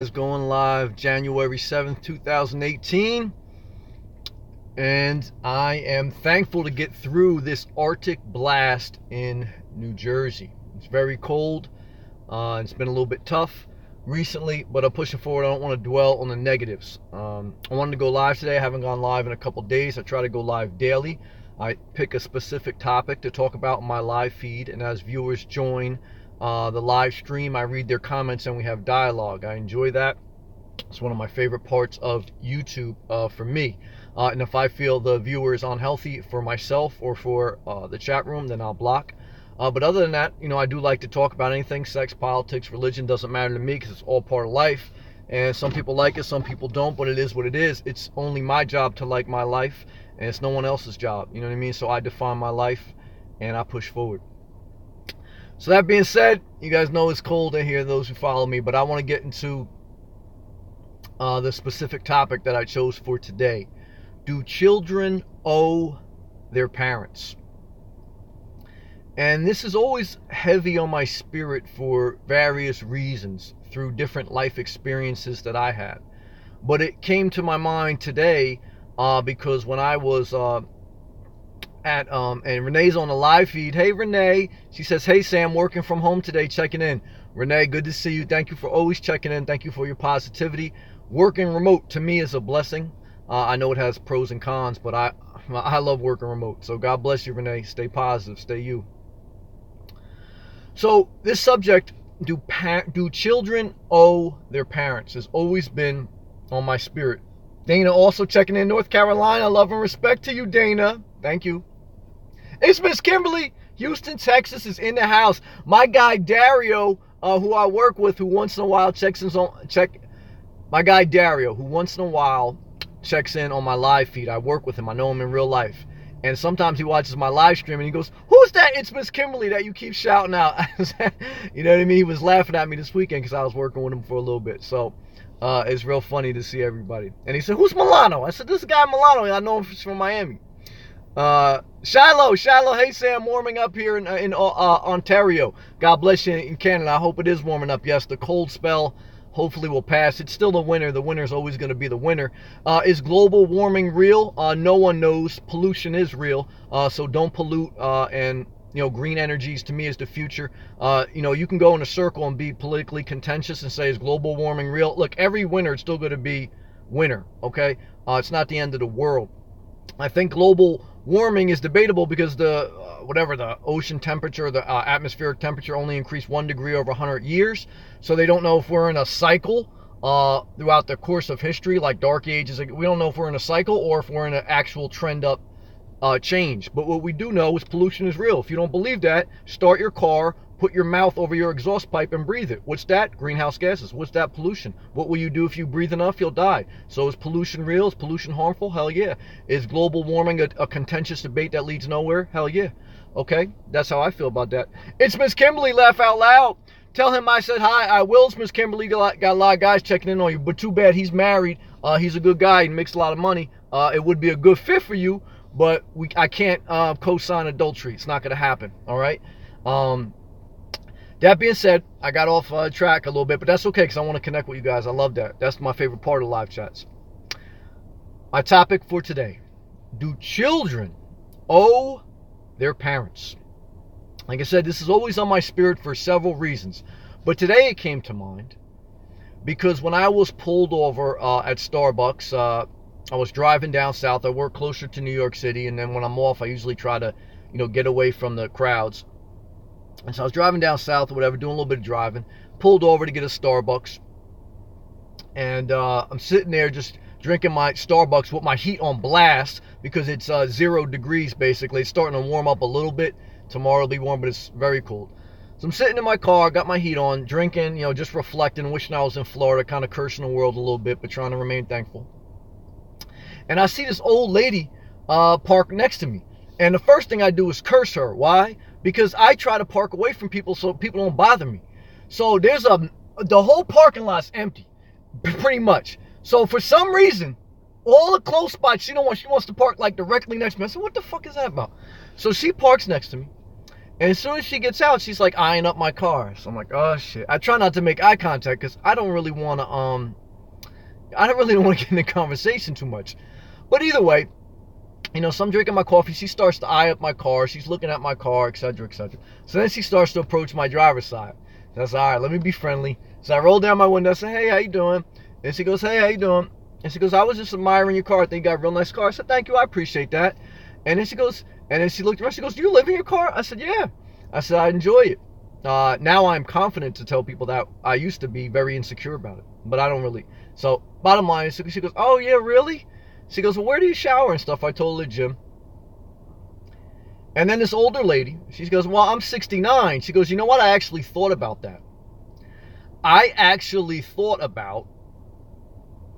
Is going live January 7th, 2018. And I am thankful to get through this Arctic blast in New Jersey. It's very cold. It's been a little bit tough recently, but I'm pushing forward. I don't want to dwell on the negatives. I wanted to go live today. I haven't gone live in a couple days. I try to go live daily. I pick a specific topic to talk about in my live feed, and as viewers join the live stream, I read their comments and we have dialogue. I enjoy that. It's one of my favorite parts of YouTube for me. And if I feel the viewer is unhealthy for myself or for the chat room, then I'll block. But other than that, I do like to talk about anything: sex, politics, religion. Doesn't matter to me because it's all part of life. And some people like it, some people don't, but it is what it is. It's only my job to like my life, and it's no one else's job. You know what I mean? So I define my life and I push forward. So that being said, you guys know it's cold in here, those who follow me, but I want to get into the specific topic that I chose for today. Do children owe their parents? And this is always heavy on my spirit for various reasons through different life experiences that I had. But it came to my mind today because when I was and Renee's on the live feed. Hey, Renee. She says, hey, Sam, working from home today, checking in. Renee, good to see you. Thank you for always checking in. Thank you for your positivity. Working remote to me is a blessing. I know it has pros and cons, but I love working remote. So God bless you, Renee. Stay positive. Stay you. So this subject, do children owe their parents, has always been on my spirit. Dana also checking in, North Carolina. Love and respect to you, Dana. Thank you. It's Miss Kimberly. Houston, Texas is in the house. My guy Dario, who I work with, who once in a while checks in on my live feed. I work with him. I know him in real life. And sometimes he watches my live stream and he goes, who's that? It's Miss Kimberly that you keep shouting out. You know what I mean? He was laughing at me this weekend because I was working with him for a little bit. So it's real funny to see everybody. And he said, who's Milano? I said, this guy Milano. I know him from Miami. Shiloh, hey Sam, warming up here in Ontario. God bless you in Canada. I hope it is warming up. Yes, the cold spell hopefully will pass. It's still the winter. The winter is always going to be the winter. Is global warming real? No one knows. Pollution is real. So don't pollute. And green energies to me is the future. You can go in a circle and be politically contentious and say, is global warming real? Look, every winter it's still going to be winter. Okay, it's not the end of the world. I think global warming is debatable because the ocean temperature, the atmospheric temperature only increased 1 degree over 100 years. So they don't know if we're in a cycle throughout the course of history, like dark ages. We don't know if we're in a cycle or if we're in an actual trend up change. But what we do know is pollution is real. If you don't believe that, start your car, put your mouth over your exhaust pipe and breathe it. What's that? Greenhouse gases. What's that? Pollution. What will you do if you breathe enough? You'll die. So is pollution real? Is pollution harmful? Hell yeah. Is global warming a contentious debate that leads nowhere? Hell yeah. Okay, that's how I feel about that. It's Miss Kimberly, laugh out loud. Tell him I said hi. I will. It's Miss Kimberly. Got a lot of guys checking in on you, but too bad he's married. He's a good guy and makes a lot of money. It would be a good fit for you, but I can't co-sign adultery. It's not going to happen. All right. That being said, I got off track a little bit, but that's okay because I want to connect with you guys. I love that. That's my favorite part of live chats. My topic for today: do children owe their parents? Like I said, this is always on my spirit for several reasons, but today it came to mind because when I was pulled over at Starbucks, I was driving down south. I work closer to New York City, and then when I'm off, I usually try to, get away from the crowds. And so I was driving down south or whatever, doing a little bit of driving, pulled over to get a Starbucks. And I'm sitting there just drinking my Starbucks with my heat on blast because it's 0 degrees basically. It's starting to warm up a little bit. Tomorrow will be warm, but it's very cold. So I'm sitting in my car, got my heat on, drinking, just reflecting, wishing I was in Florida, kind of cursing the world a little bit, but trying to remain thankful. And I see this old lady park next to me. And the first thing I do is curse her. Why? Because I try to park away from people so people don't bother me. So the whole parking lot's empty, pretty much. So for some reason, all the close spots, she wants to park like directly next to me. I said, what the fuck is that about? So she parks next to me. And as soon as she gets out, she's like eyeing up my car. So I'm like, oh shit. I try not to make eye contact because I don't really want to get in a conversation too much. But either way, so I'm drinking my coffee. She starts to eye up my car. She's looking at my car, etc., etc. So then she starts to approach my driver's side. So I said, all right, let me be friendly. So I roll down my window. I say, hey, how you doing? And she goes, hey, how you doing? And she goes, I was just admiring your car. I think you got a real nice car. I said, thank you. I appreciate that. And then she looked around. She goes, do you live in your car? I said, yeah. I said, I enjoy it. Now I'm confident to tell people that. I used to be very insecure about it, but I don't really. So bottom line is, she goes, oh yeah, really? She goes, well, where do you shower and stuff? I told her, gym. And then this older lady, she goes, well, I'm 69. She goes, you know what? I actually thought about that. I actually thought about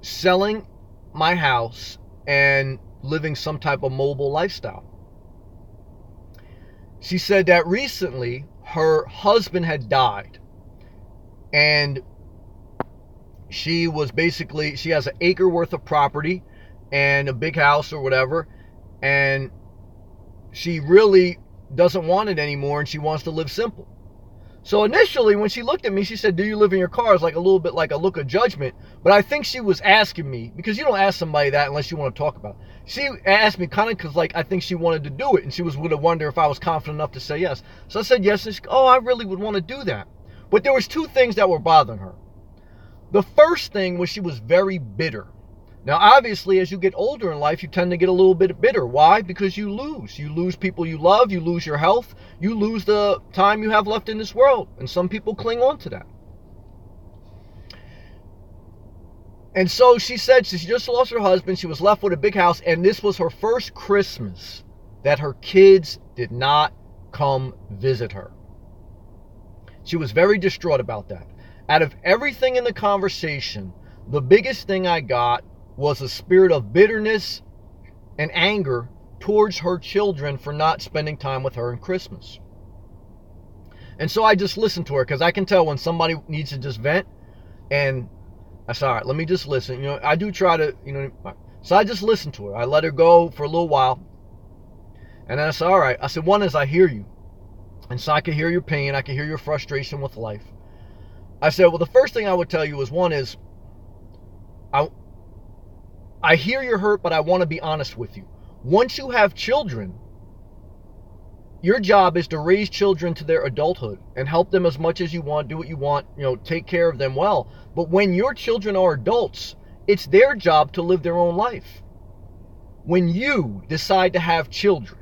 selling my house and living some type of mobile lifestyle. She said that recently her husband had died, and she has an acre worth of property and a big house or whatever, and she really doesn't want it anymore, and she wants to live simple. So initially, when she looked at me, she said, do you live in your car? It's like a little bit like a look of judgment. But I think she was asking me, because you don't ask somebody that unless you want to talk about it. She asked me kind of because I think she wanted to do it, and she was going to wonder if I was confident enough to say yes. So I said yes, and she goes, oh, I really would want to do that. But there was two things that were bothering her. The first thing was she was very bitter. Now, obviously, as you get older in life, you tend to get a little bit bitter. Why? Because you lose. You lose people you love. You lose your health. You lose the time you have left in this world. And some people cling on to that. And so she said she just lost her husband. She was left with a big house. And this was her first Christmas that her kids did not come visit her. She was very distraught about that. Out of everything in the conversation, the biggest thing I got was a spirit of bitterness and anger towards her children for not spending time with her in Christmas. And so I just listened to her, because I can tell when somebody needs to just vent, and I said, all right, let me just listen. I do try to, so I just listened to her. I let her go for a little while, and then I said, all right. I said, one is I hear you, and so I can hear your pain. I can hear your frustration with life. I said, well, the first thing I would tell you is, one is, I hear you're hurt, but I want to be honest with you. Once you have children, your job is to raise children to their adulthood and help them as much as you want, do what you want, take care of them well. But when your children are adults, it's their job to live their own life. When you decide to have children,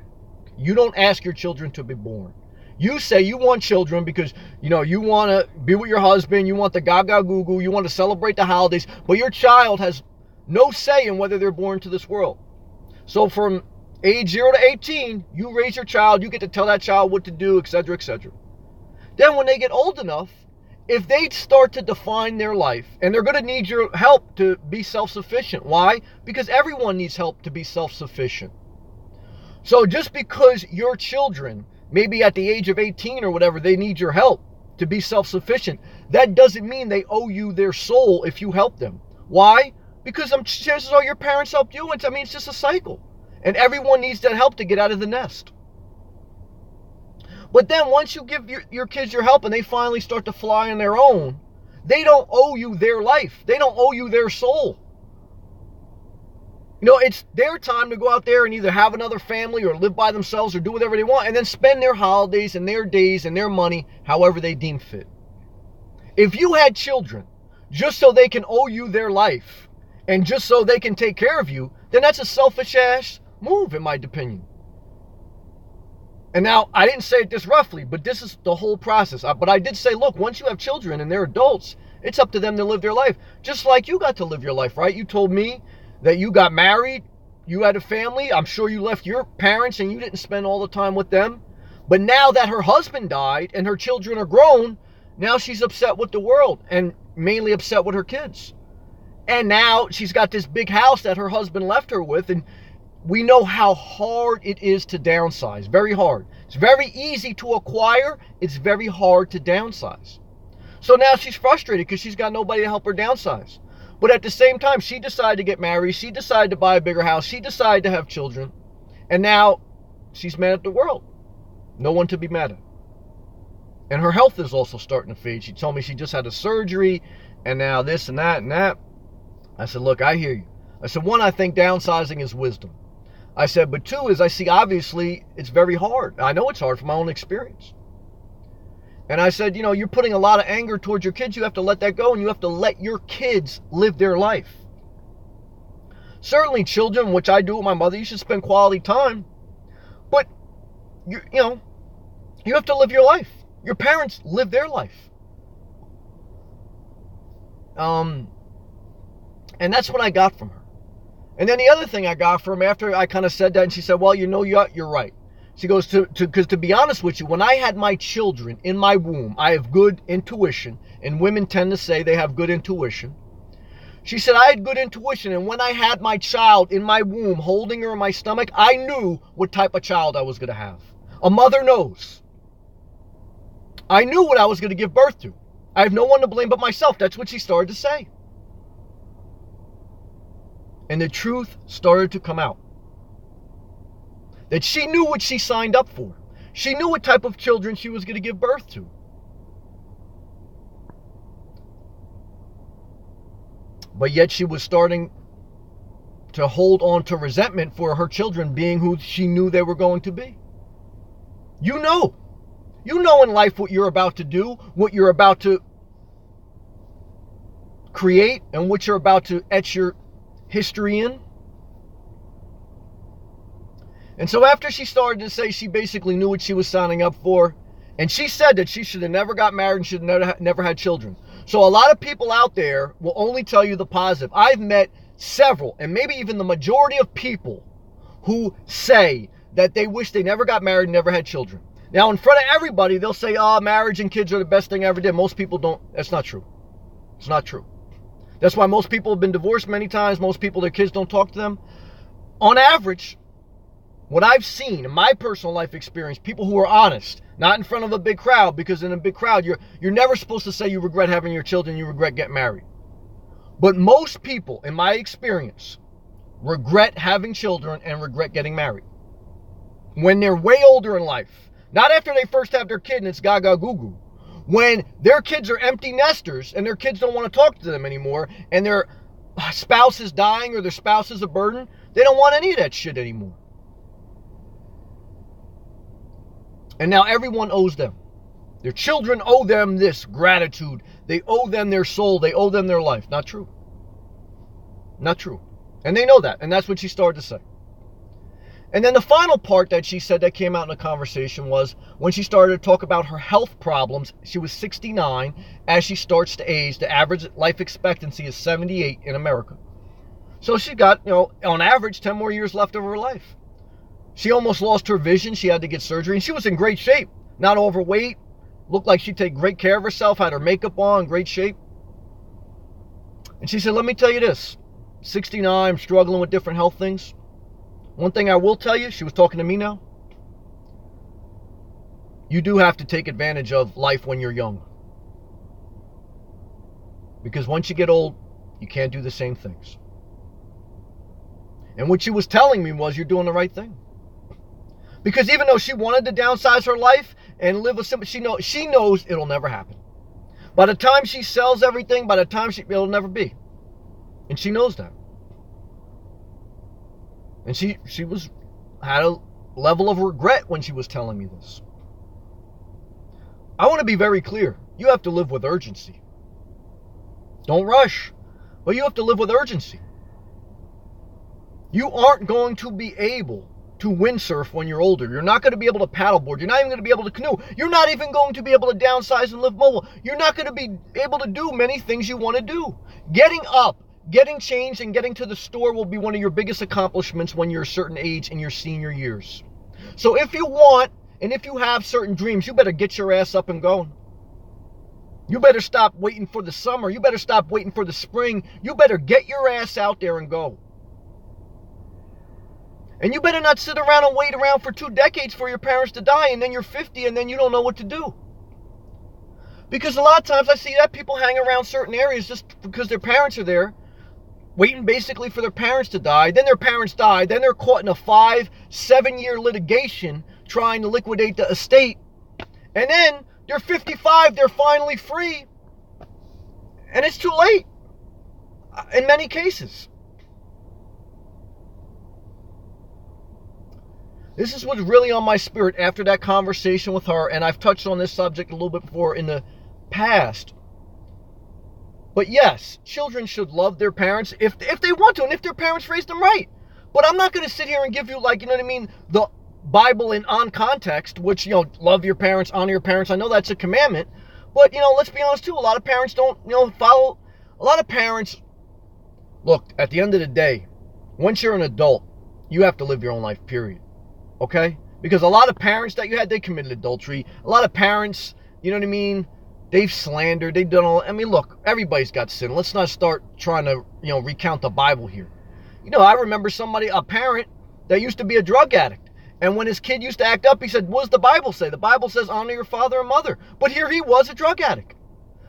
you don't ask your children to be born. You say you want children because, you want to be with your husband, you want the gaga goo goo, you want to celebrate the holidays, but your child has no say in whether they're born to this world. So from age 0 to 18, you raise your child, you get to tell that child what to do, etc., etc. Then when they get old enough, if they start to define their life, and they're going to need your help to be self-sufficient. Why? Because everyone needs help to be self-sufficient. So just because your children, maybe at the age of 18 or whatever, they need your help to be self-sufficient, that doesn't mean they owe you their soul if you help them. Why? Because chances are your parents helped you. It's just a cycle. And everyone needs that help to get out of the nest. But then once you give your kids your help and they finally start to fly on their own, they don't owe you their life. They don't owe you their soul. It's their time to go out there and either have another family or live by themselves or do whatever they want and then spend their holidays and their days and their money however they deem fit. If you had children just so they can owe you their life, and just so they can take care of you, then that's a selfish-ass move, in my opinion. And now, I didn't say it this roughly, but this is the whole process. But I did say, look, once you have children and they're adults, it's up to them to live their life. Just like you got to live your life, right? You told me that you got married, you had a family. I'm sure you left your parents and you didn't spend all the time with them. But now that her husband died and her children are grown, now she's upset with the world and mainly upset with her kids. And now she's got this big house that her husband left her with. And we know how hard it is to downsize. Very hard. It's very easy to acquire. It's very hard to downsize. So now she's frustrated because she's got nobody to help her downsize. But at the same time, she decided to get married. She decided to buy a bigger house. She decided to have children. And now she's mad at the world. No one to be mad at. And her health is also starting to fade. She told me she just had a surgery and now this and that and that. I said, look, I hear you. I said, one, I think downsizing is wisdom. I said, but two is I see obviously it's very hard. I know it's hard from my own experience. And I said, you're putting a lot of anger towards your kids. You have to let that go and you have to let your kids live their life. Certainly children, which I do with my mother, you should spend quality time. But, you have to live your life. Your parents live their life. And that's what I got from her. And then the other thing I got from her after I kind of said that, and she said, well, you're right. She goes, because to be honest with you, when I had my children in my womb, I have good intuition, and women tend to say they have good intuition. She said, I had good intuition, and when I had my child in my womb, holding her in my stomach, I knew what type of child I was going to have. A mother knows. I knew what I was going to give birth to. I have no one to blame but myself. That's what she started to say. And the truth started to come out. That she knew what she signed up for. She knew what type of children she was going to give birth to. But yet she was starting to hold on to resentment for her children being who she knew they were going to be. You know in life what you're about to do, what you're about to create, and what you're about to etch your history in. And so after she started to say she basically knew what she was signing up for, and she said that she should have never got married and should have never had children. So a lot of people out there will only tell you the positive. I've met several, and maybe even the majority of people who say that they wish they never got married and never had children. Now, in front of everybody, they'll say, marriage and kids are the best thing I ever did. Most people don't. That's not true. It's not true. That's why most people have been divorced many times. Most people, their kids don't talk to them. On average, what I've seen in my personal life experience, people who are honest, not in front of a big crowd, because in a big crowd, you're never supposed to say you regret having your children, you regret getting married. But most people, in my experience, regret having children and regret getting married. When they're way older in life. Not after they first have their kid and it's gaga goo goo. When their kids are empty nesters and their kids don't want to talk to them anymore and their spouse is dying or their spouse is a burden, they don't want any of that shit anymore. And now everyone owes them. Their children owe them this gratitude. They owe them their soul. They owe them their life. Not true. Not true. And they know that. And that's what she started to say. And then the final part that she said that came out in the conversation was when she started to talk about her health problems. She was 69. As she starts to age, the average life expectancy is 78 in America. So she got, on average, 10 more years left of her life. She almost lost her vision. She had to get surgery. And she was in great shape. Not overweight. Looked like she'd take great care of herself. Had her makeup on. Great shape. And she said, let me tell you this. 69, I'm struggling with different health things. One thing I will tell you, she was talking to me now. You do have to take advantage of life when you're young. Because once you get old, you can't do the same things. And what she was telling me was, you're doing the right thing. Because even though she wanted to downsize her life and live a simple, she knows it'll never happen. By the time she sells everything, it'll never be. And she knows that. And she had a level of regret when she was telling me this. I want to be very clear. You have to live with urgency. Don't rush, but you have to live with urgency. You aren't going to be able to windsurf when you're older. You're not going to be able to paddleboard. You're not even going to be able to canoe. You're not even going to be able to downsize and live mobile. You're not going to be able to do many things you want to do. Getting up, getting changed, and getting to the store will be one of your biggest accomplishments when you're a certain age in your senior years. So if you want, and if you have certain dreams, you better get your ass up and going. You better stop waiting for the summer. You better stop waiting for the spring. You better get your ass out there and go. And you better not sit around and wait around for 2 decades for your parents to die, and then you're 50 and then you don't know what to do. Because a lot of times I see that people hang around certain areas just because their parents are there, waiting basically for their parents to die. Then their parents die. Then they're caught in a 5-7 year litigation trying to liquidate the estate. And then They're 55, they're finally free. And it's too late in many cases. This is what's really on my spirit after that conversation with her, and I've touched on this subject a little bit before in the past. But yes, children should love their parents if they want to, and if their parents raised them right. But I'm not going to sit here and give you, like, you know what I mean, the Bible in on context, which, you know, love your parents, honor your parents. I know that's a commandment, but, you know, let's be honest too, a lot of parents don't, you know, follow. A lot of parents, look, at the end of the day, once you're an adult, you have to live your own life, period. Okay? Because a lot of parents that you had, they committed adultery. A lot of parents, you know what I mean, they've slandered, they've done all, I mean, look, everybody's got sin. Let's not start trying to, you know, recount the Bible here. You know, I remember a parent that used to be a drug addict. And when his kid used to act up, he said, what does the Bible say? The Bible says honor your father and mother. But here he was, a drug addict.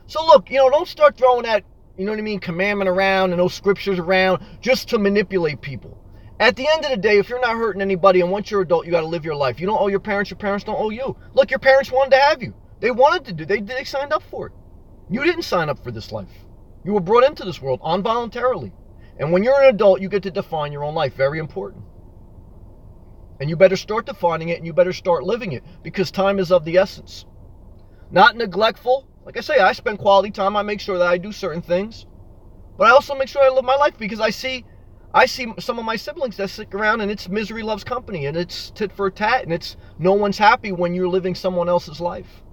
So look, you know, don't start throwing that, you know what I mean, commandment around and those scriptures around just to manipulate people. At the end of the day, if you're not hurting anybody and once you're an adult, you got to live your life. You don't owe your parents don't owe you. Look, your parents wanted to have you. They wanted to do, they signed up for it. You didn't sign up for this life. You were brought into this world involuntarily. And when you're an adult, you get to define your own life. Very important. And you better start defining it and you better start living it because time is of the essence. Not neglectful. Like I say, I spend quality time. I make sure that I do certain things. But I also make sure I live my life because I see some of my siblings that stick around and it's misery loves company and it's tit for tat and it's no one's happy when you're living someone else's life.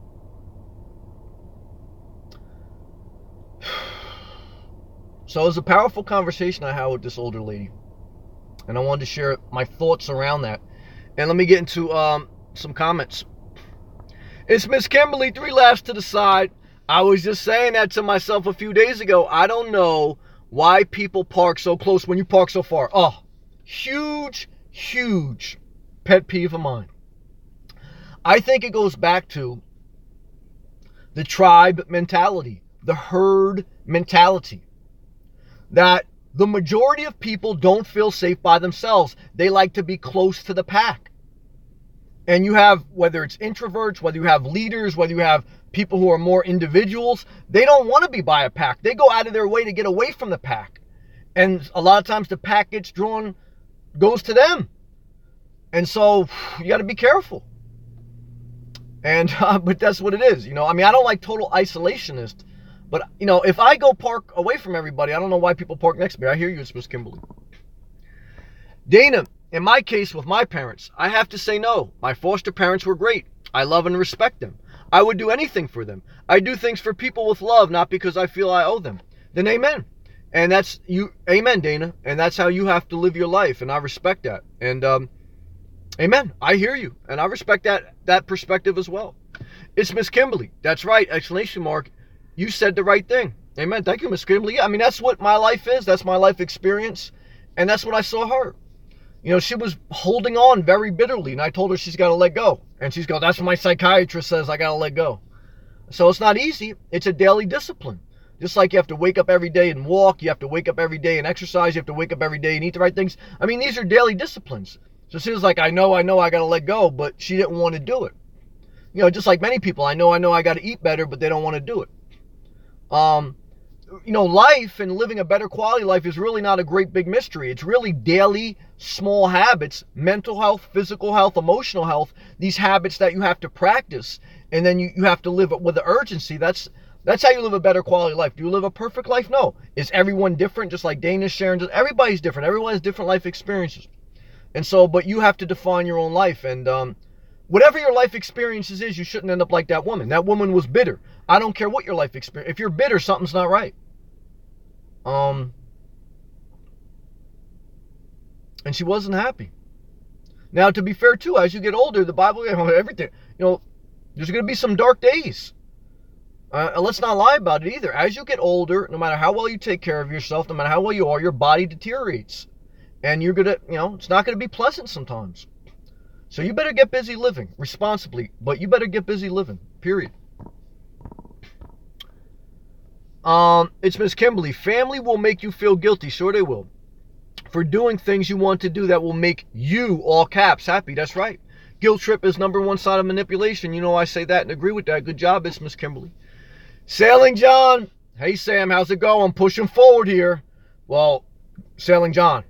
So it was a powerful conversation I had with this older lady. And I wanted to share my thoughts around that. And let me get into some comments. It's Miss Kimberly, 3 laughs to the side. I was just saying that to myself a few days ago. I don't know why people park so close when you park so far. Oh, huge, huge pet peeve of mine. I think it goes back to the tribe mentality, the herd mentality. That the majority of people don't feel safe by themselves. They like to be close to the pack. And you have, whether it's introverts, whether you have leaders, whether you have people who are more individuals, they don't want to be by a pack. They go out of their way to get away from the pack. And a lot of times the pack goes to them. And so you got to be careful. And, but that's what it is. You know, I mean, I don't like total isolationist. But, you know, if I go park away from everybody, I don't know why people park next to me. I hear you, it's Miss Kimberly. Dana, in my case with my parents, I have to say no. My foster parents were great. I love and respect them. I would do anything for them. I do things for people with love, not because I feel I owe them. Then amen. And that's you. Amen, Dana. And that's how you have to live your life. And I respect that. And amen. I hear you. And I respect that perspective as well. It's Miss Kimberly. That's right. Exclamation mark. You said the right thing. Amen. Thank you, Miss Kimberly. Yeah, I mean, that's what my life is. That's my life experience. And that's what I saw her. You know, she was holding on very bitterly. And I told her she's got to let go. And she's going, that's what my psychiatrist says. I got to let go. So it's not easy. It's a daily discipline. Just like you have to wake up every day and walk. You have to wake up every day and exercise. You have to wake up every day and eat the right things. I mean, these are daily disciplines. So she was like, I know, I got to let go. But she didn't want to do it. You know, just like many people, I know I got to eat better, but they don't want to do it. You know, life and living a better quality life is really not a great big mystery. It's really daily small habits, mental health, physical health, emotional health, these habits that you have to practice. And then you have to live it with the urgency. That's how you live a better quality life. Do you live a perfect life? No. Is everyone different? Just like Dana's sharing, everybody's different. Everyone has different life experiences. And so, but you have to define your own life. And whatever your life experiences is, you shouldn't end up like that woman. That woman was bitter. I don't care what your life experience. If you're bitter, something's not right. And she wasn't happy. Now, to be fair too, as you get older, the Bible, everything, you know, there's going to be some dark days. Let's not lie about it either. As you get older, no matter how well you take care of yourself, no matter how well you are, your body deteriorates. And you're going to, you know, it's not going to be pleasant sometimes. So you better get busy living responsibly, but you better get busy living, period. It's Miss Kimberly. Family will make you feel guilty. Sure they will. For doing things you want to do that will make you, all caps, happy. That's right. Guilt trip is number one sign of manipulation. You know I say that and agree with that. Good job, it's Miss Kimberly. Sailing John. Hey, Sam, how's it going? Pushing forward here. Well, Sailing John,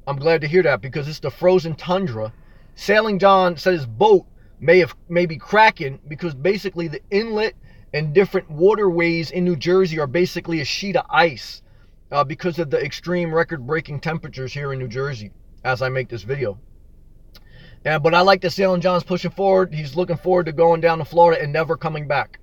I'm glad to hear that because it's the frozen tundra. Sailing John said his boat may be cracking because basically the inlet and different waterways in New Jersey are basically a sheet of ice because of the extreme record-breaking temperatures here in New Jersey as I make this video. But I like that Sailing John's pushing forward. He's looking forward to going down to Florida and never coming back.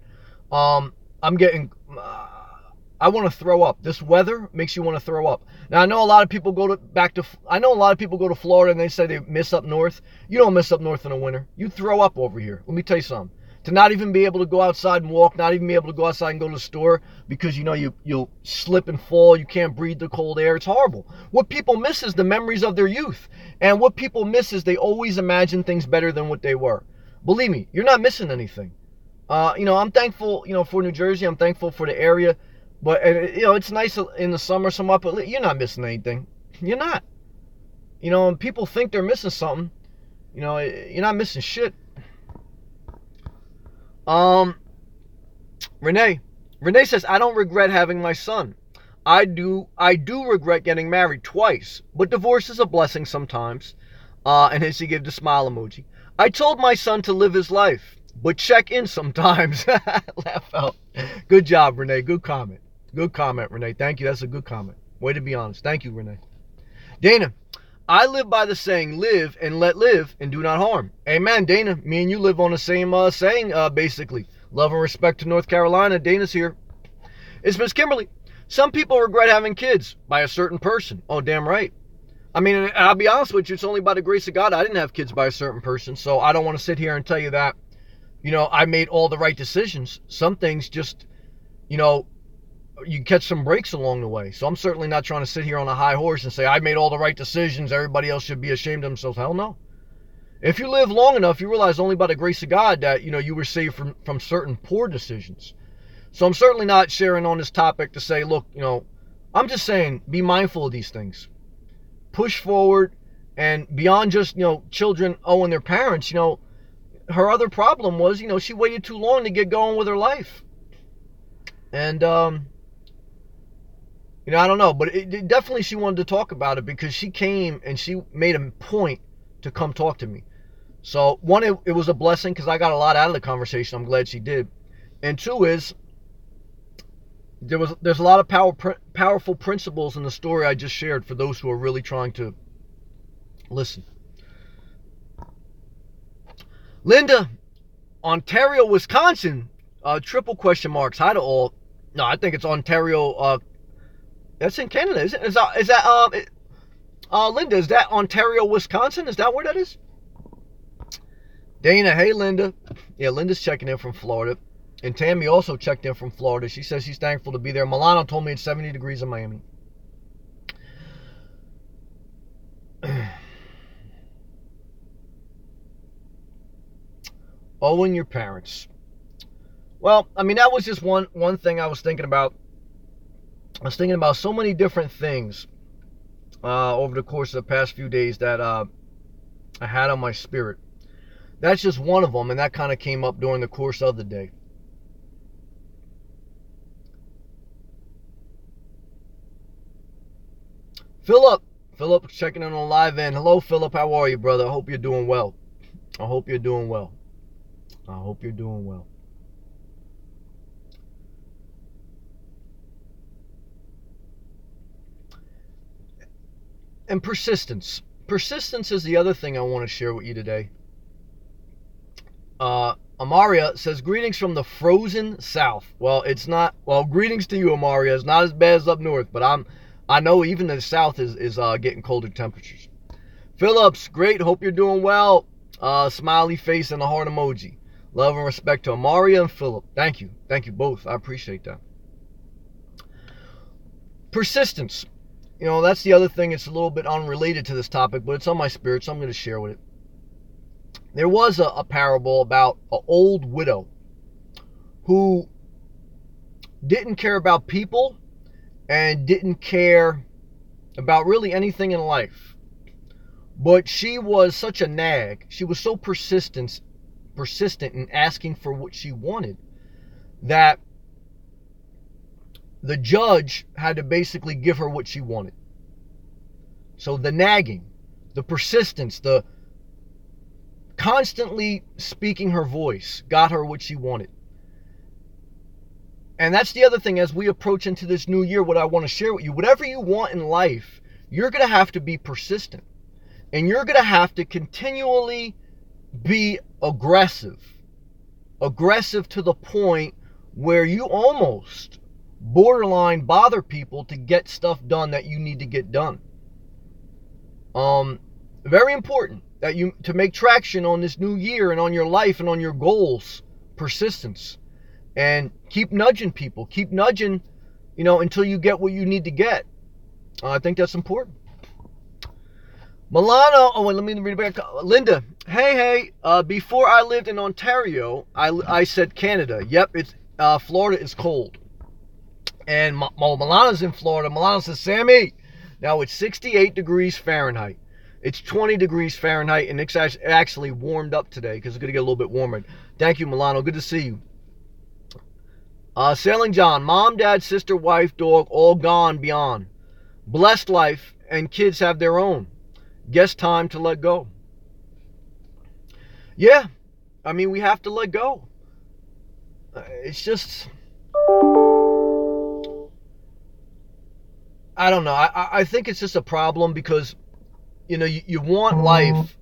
I want to throw up. This weather makes you want to throw up. Now I know a lot of people go to Florida and they say they miss up north. You don't miss up north in the winter. You throw up over here. Let me tell you something. To not even be able to go outside and walk, not even be able to go outside and go to the store because you'll slip and fall. You can't breathe the cold air. It's horrible. What people miss is the memories of their youth. And what people miss is they always imagine things better than what they were. Believe me, you're not missing anything. I'm thankful, for New Jersey. I'm thankful for the area. But, it's nice in the summer, but you're not missing anything. You're not. And people think they're missing something. You're not missing shit. Renee says, I don't regret having my son. I do regret getting married twice, but divorce is a blessing sometimes. And she gave the smile emoji. I told my son to live his life, but check in sometimes. Laugh out. Good job, Renee. Good comment. Good comment, Renee. Thank you. That's a good comment. Way to be honest. Thank you, Renee. Dana, I live by the saying, live and let live and do not harm. Amen, Dana. Me and you live on the same saying, basically. Love and respect to North Carolina. Dana's here. It's Miss Kimberly. Some people regret having kids by a certain person. Oh, damn right. I mean, I'll be honest with you. It's only by the grace of God I didn't have kids by a certain person. So I don't want to sit here and tell you that, I made all the right decisions. Some things just, you catch some breaks along the way. So I'm certainly not trying to sit here on a high horse and say I made all the right decisions. Everybody else should be ashamed of themselves. Hell no. If you live long enough, you realize only by the grace of God that, you were saved from certain poor decisions. So I'm certainly not sharing on this topic to say, look, I'm just saying be mindful of these things. Push forward and beyond just, children owing their parents, her other problem was, she waited too long to get going with her life. And, I don't know, but it definitely she wanted to talk about it because she came and she made a point to come talk to me. So one, it was a blessing because I got a lot out of the conversation. I'm glad she did. And two is there's a lot of powerful principles in the story I just shared for those who are really trying to listen. Linda, Ontario, Wisconsin, triple question marks. Hi to all. No, I think it's Ontario. That's in Canada, isn't it? Linda, is that Ontario, Wisconsin? Is that where that is? Dana, hey, Linda. Yeah, Linda's checking in from Florida. And Tammy also checked in from Florida. She says she's thankful to be there. Milano told me it's 70 degrees in Miami. Owing your parents. Well, I mean, that was just one thing I was thinking about. I was thinking about so many different things over the course of the past few days that I had on my spirit. That's just one of them, and that kind of came up during the course of the day. Philip checking in on live end. Hello, Philip. How are you, brother? I hope you're doing well. I hope you're doing well. And persistence. Persistence is the other thing I want to share with you today. Amaria says, greetings from the frozen south. Well, it's not. Well, greetings to you, Amaria. It's not as bad as up north, but I know even the south is getting colder temperatures. Phillips, great. Hope you're doing well. Smiley face and a heart emoji. Love and respect to Amaria and Philip. Thank you both. I appreciate that. Persistence. That's the other thing. It's a little bit unrelated to this topic, but it's on my spirit, so I'm going to share with it. There was a parable about an old widow who didn't care about people and didn't care about really anything in life. But she was such a nag. She was so persistent in asking for what she wanted that the judge had to basically give her what she wanted. So the nagging, the persistence, the constantly speaking her voice got her what she wanted. And that's the other thing as we approach into this new year, what I want to share with you. Whatever you want in life, you're going to have to be persistent. And you're going to have to continually be aggressive. Aggressive to the point where you almost borderline bother people to get stuff done that you need to get done. Very important that you to make traction on this new year and on your life and on your goals. Persistence. And keep nudging people. Keep nudging, until you get what you need to get. I think that's important. Milano, let me read it back. Linda, hey, before I lived in Ontario, I said Canada. Yep, it's Florida is cold. And Milano's in Florida. Milano says, Sammy, now it's 68 degrees Fahrenheit. It's 20 degrees Fahrenheit, and it's actually warmed up today because it's going to get a little bit warmer. Thank you, Milano. Good to see you. Sailing John, mom, dad, sister, wife, dog, all gone beyond. Blessed life, and kids have their own. Guess time to let go. Yeah, we have to let go. It's just, I don't know. I think it's just a problem because, you want life,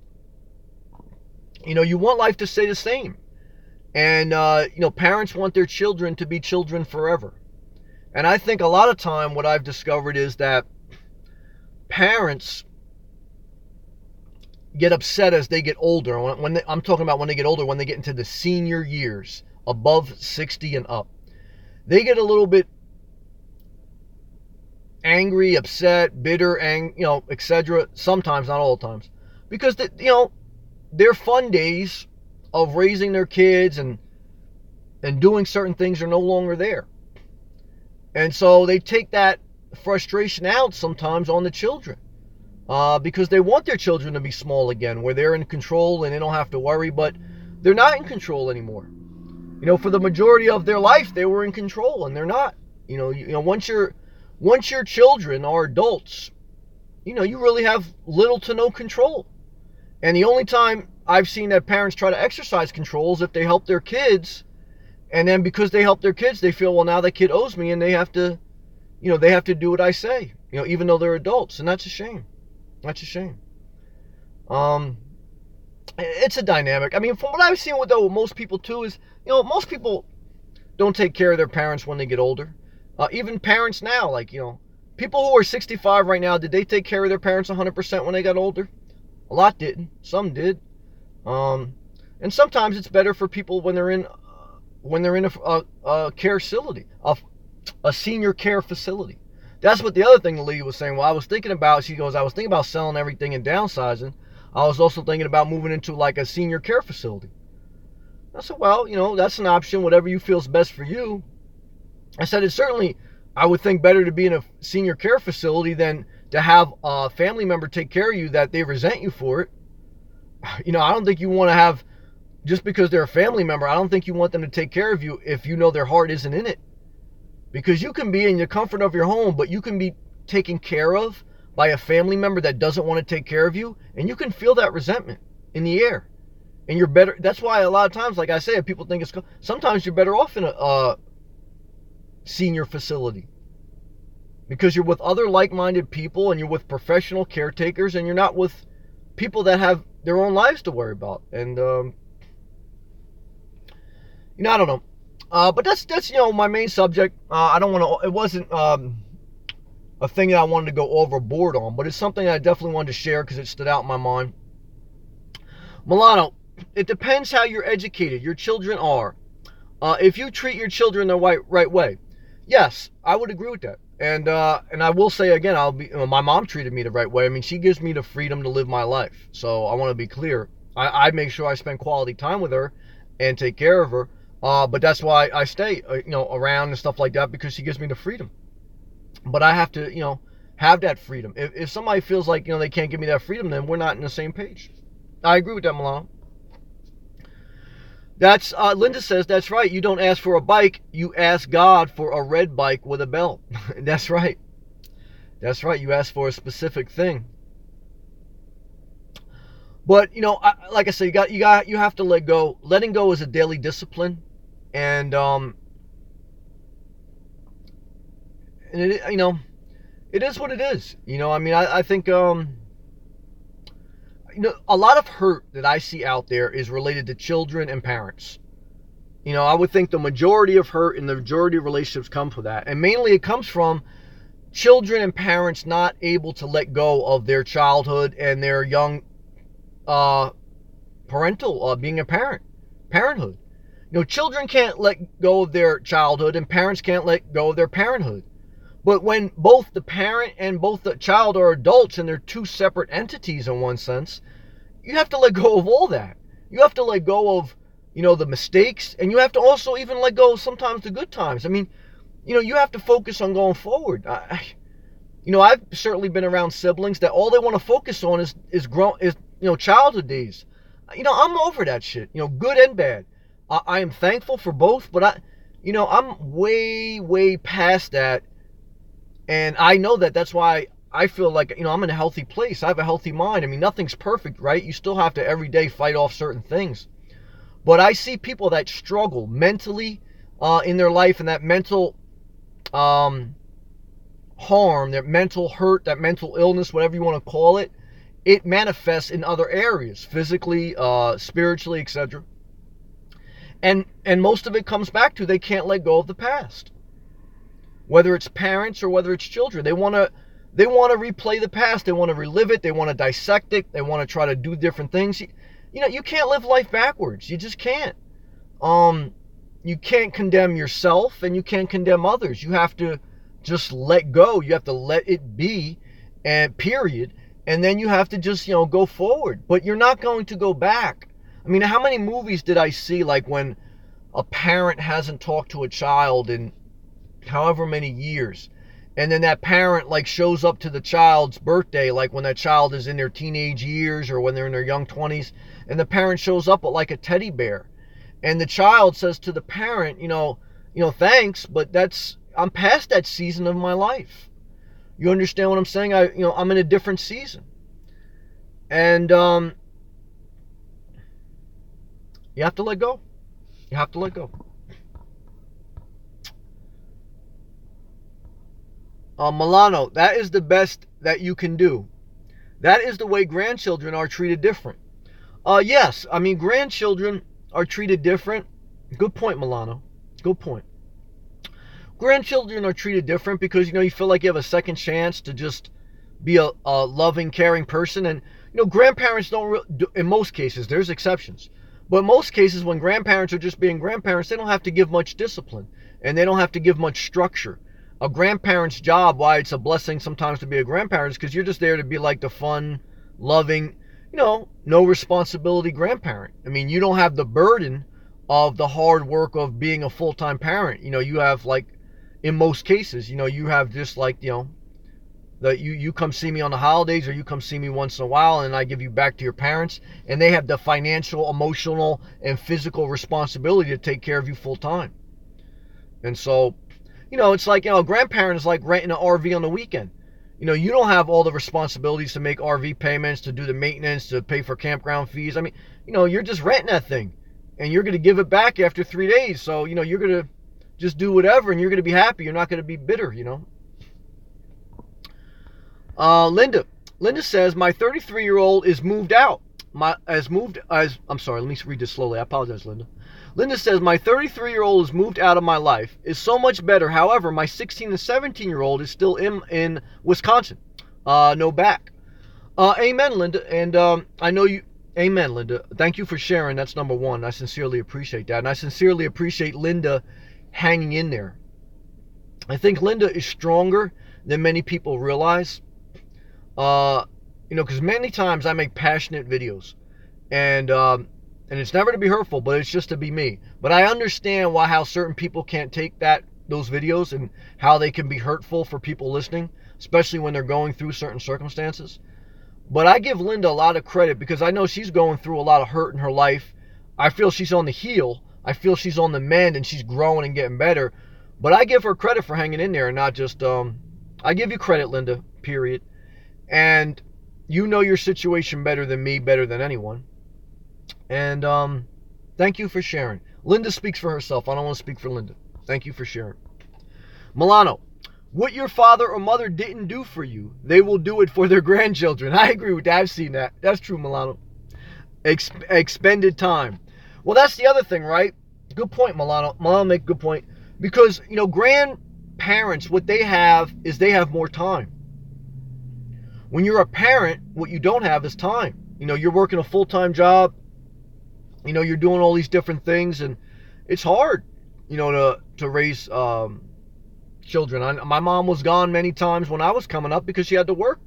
you want life to stay the same. And, parents want their children to be children forever. And I think a lot of time what I've discovered is that parents get upset as they get older. I'm talking about when they get older, when they get into the senior years, above 60 and up. They get a little bit angry, upset, bitter, etc. Sometimes, not all the times. Because, their fun days of raising their kids and doing certain things are no longer there. And so they take that frustration out sometimes on the children because they want their children to be small again, where they're in control and they don't have to worry, but they're not in control anymore. For the majority of their life, they were in control, and they're not. Once your children are adults, you really have little to no control. And the only time I've seen that parents try to exercise control is if they help their kids, and then because they help their kids, they feel, well, now the kid owes me, and they have to do what I say, even though they're adults, and that's a shame. That's a shame. It's a dynamic. From what I've seen with most people too is, most people don't take care of their parents when they get older. Even parents now, people who are 65 right now, did they take care of their parents 100% when they got older? A lot didn't. Some did. And sometimes it's better for people when they're in a care facility, a senior care facility. That's what the other thing the lady was saying. Well, I was thinking about selling everything and downsizing. I was also thinking about moving into a senior care facility. I said, well, that's an option, whatever you feel is best for you. I said, it's certainly, I would think, better to be in a senior care facility than to have a family member take care of you that they resent you for it. I don't think you want to have, just because they're a family member, I don't think you want them to take care of you if you know their heart isn't in it. Because you can be in the comfort of your home, but you can be taken care of by a family member that doesn't want to take care of you, and you can feel that resentment in the air. And you're better, that's why a lot of times, like I say, people think sometimes you're better off in a senior facility. Because you're with other like-minded people, and you're with professional caretakers, and you're not with people that have their own lives to worry about. And, I don't know. But that's my main subject. I don't want to, it wasn't a thing that I wanted to go overboard on, but it's something I definitely wanted to share because it stood out in my mind. Milano, it depends how you're educated your children are. If you treat your children the right way, yes, I would agree with that. And I will say again, my mom treated me the right way. she gives me the freedom to live my life. So I want to be clear. I make sure I spend quality time with her and take care of her. But that's why I stay, around and stuff like that, because she gives me the freedom. But I have to, have that freedom. If somebody feels like, they can't give me that freedom, then we're not in the same page. I agree with that, Milano. That's Linda says, that's right. You don't ask for a bike. You ask God for a red bike with a belt. That's right. That's right. You ask for a specific thing. But, like I say, you have to let go. Letting go is a daily discipline. And it, it is what it is. I think, a lot of hurt that I see out there is related to children and parents. I would think the majority of hurt and the majority of relationships come from that. And mainly it comes from children and parents not able to let go of their childhood and their young being a parenthood. Children can't let go of their childhood and parents can't let go of their parenthood. But when both the parent and both the child are adults and they're two separate entities in one sense, you have to let go of all that. You have to let go of, the mistakes, and you have to also even let go of sometimes the good times. You have to focus on going forward. I've certainly been around siblings that all they want to focus on is childhood days. I'm over that shit, good and bad. I am thankful for both, but I'm way, way past that. And I know that that's why I feel like, I'm in a healthy place. I have a healthy mind. Nothing's perfect, right? You still have to every day fight off certain things. But I see people that struggle mentally in their life, and that mental harm, that mental hurt, that mental illness, whatever you want to call it, it manifests in other areas, physically, spiritually, etc. And most of it comes back to they can't let go of the past. Whether it's parents or whether it's children, they want to replay the past. They want to relive it. They want to dissect it. They want to try to do different things. You can't live life backwards. You just can't. You can't condemn yourself and you can't condemn others. You have to just let go. You have to let it be, and period. And then you have to just, go forward. But you're not going to go back. How many movies did I see, like when a parent hasn't talked to a child in however many years, and then that parent shows up to the child's birthday, like when that child is in their teenage years or when they're in their young 20s, and the parent shows up with a teddy bear, and the child says to the parent, thanks, but I'm past that season of my life. You understand what I'm saying? I'm in a different season. And you have to let go. You have to let go. Milano, that is the best that you can do. That is the way grandchildren are treated different. Yes, grandchildren are treated different. Good point, Milano. Good point. Grandchildren are treated different because, you feel like you have a second chance to just be a loving, caring person. And, grandparents in most cases, there's exceptions. But in most cases, when grandparents are just being grandparents, they don't have to give much discipline. And they don't have to give much structure. A grandparent's job, why it's a blessing sometimes to be a grandparent, is because you're just there to be like the fun, loving, no responsibility grandparent. You don't have the burden of the hard work of being a full-time parent. You have in most cases, you have just you come see me on the holidays, or you come see me once in a while, and I give you back to your parents, and they have the financial, emotional, and physical responsibility to take care of you full-time. And so, it's like, a grandparent is like renting an RV on the weekend. You don't have all the responsibilities to make RV payments, to do the maintenance, to pay for campground fees. You're just renting that thing, and you're going to give it back after 3 days. So, you're going to just do whatever, and you're going to be happy. You're not going to be bitter, Linda says, my 33-year-old is moved out. I'm sorry, let me read this slowly. I apologize, Linda. Linda says, my 33-year-old is moved out of my life, is so much better. However, my 16 and 17-year-old is still in Wisconsin. No back. Amen, Linda. And I know you. Amen, Linda. Thank you for sharing. That's number one. I sincerely appreciate that. And I sincerely appreciate Linda hanging in there. I think Linda is stronger than many people realize. Because many times I make passionate videos. And it's never to be hurtful, but it's just to be me. But I understand how certain people can't take those videos and how they can be hurtful for people listening. especially when they're going through certain circumstances. But I give Linda a lot of credit because I know she's going through a lot of hurt in her life. I feel she's on the heal. I feel she's on the mend and she's growing and getting better. But I give her credit for hanging in there and not just, I give you credit, Linda, period. And you know your situation better than me, better than anyone. And thank you for sharing. Linda speaks for herself. I don't want to speak for Linda. Thank you for sharing. Milano, what your father or mother didn't do for you, they will do it for their grandchildren. I agree with that. I've seen that. That's true, Milano. Expended time. Well, that's the other thing, right? Good point, Milano. Milano make a good point. Because, grandparents, what they have is they have more time. When you're a parent, what you don't have is time. You're working a full-time job. You're doing all these different things, and it's hard, to raise children. My mom was gone many times when I was coming up because she had to work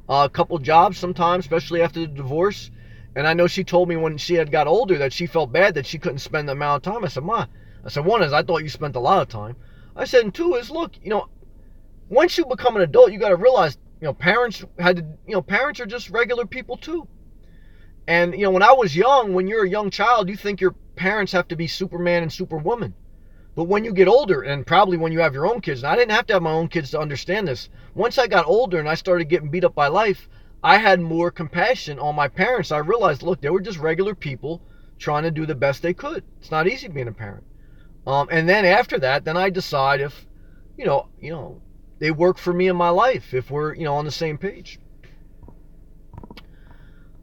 a couple jobs sometimes, especially after the divorce. And I know she told me when she had got older that she felt bad that she couldn't spend the amount of time. I said, Ma, one is I thought you spent a lot of time. I said, and two is, look, once you become an adult, you got to realize, parents are just regular people too. And, when I was young, when you're a young child, you think your parents have to be Superman and Superwoman. But when you get older, and probably when you have your own kids, and I didn't have to have my own kids to understand this. Once I got older and I started getting beat up by life, I had more compassion on my parents. I realized, look, they were just regular people trying to do the best they could. It's not easy being a parent. And then after that, then I decide if, they work for me in my life, if we're, on the same page.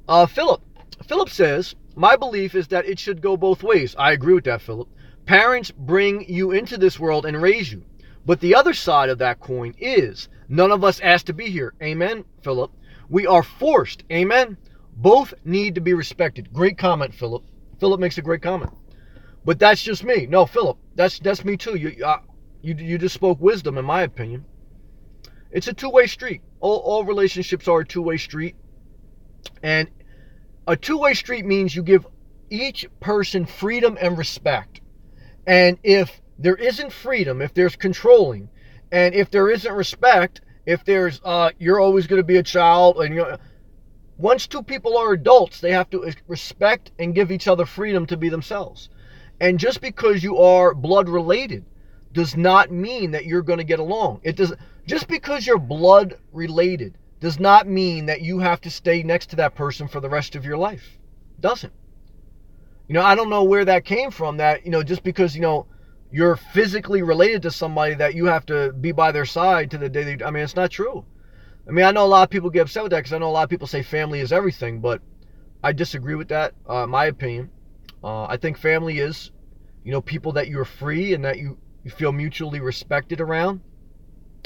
Philip says, my belief is that it should go both ways. I agree with that, Philip. Parents bring you into this world and raise you. But the other side of that coin is none of us asked to be here. Amen, Philip. We are forced. Amen. Both need to be respected. Great comment, Philip. Philip makes a great comment. But that's just me. No, Philip, that's me too. You just spoke wisdom, in my opinion. It's a two-way street. All relationships are a two-way street. And a two-way street means you give each person freedom and respect. And if there isn't freedom, if there's controlling, and if there isn't respect, if there's you're always going to be a child, and once two people are adults, they have to respect and give each other freedom to be themselves. And just because you are blood related does not mean that you're going to get along. Just because you're blood related does not mean that you have to stay next to that person for the rest of your life. It doesn't. I don't know where that came from, that, just because, you're physically related to somebody that you have to be by their side to the day they, it's not true. I know a lot of people get upset with that because I know a lot of people say family is everything, but I disagree with that, my opinion. I think family is, people that you're free and that you feel mutually respected around.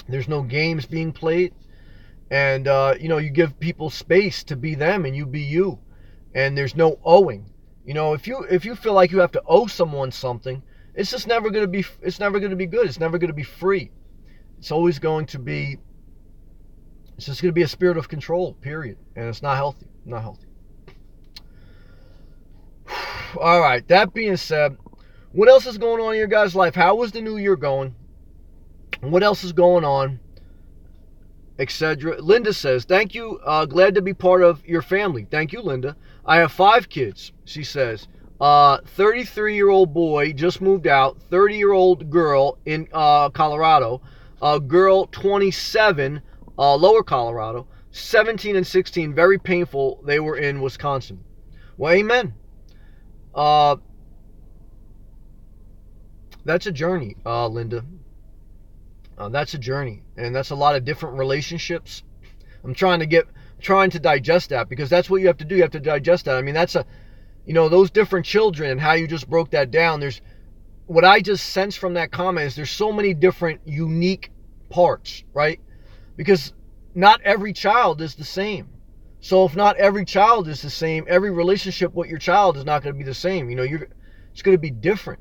There's no games being played. And, you give people space to be them and you be you. And there's no owing. If you feel like you have to owe someone something, it's just never going to be, it's never going to be good. It's never going to be free. It's always going to be, it's just going to be a spirit of control, period. And it's not healthy. Not healthy. All right. That being said, what else is going on in your guys' life? How was the new year going? What else is going on? Etc. Linda says, thank you. Glad to be part of your family. Thank you, Linda. I have 5 kids, she says. 33-year-old boy just moved out. 30-year-old girl in Colorado. Girl 27, Lower Colorado. 17 and 16, very painful. They were in Wisconsin. Well, amen. That's a journey, Linda. That's a journey, and that's a lot of different relationships. I'm trying to digest that, because that's what you have to do. You have to digest that. That's those different children and how you just broke that down. There's what I just sense from that comment is there's so many different unique parts, right? Because not every child is the same. So if not every child is the same, every relationship with your child is not going to be the same. It's going to be different.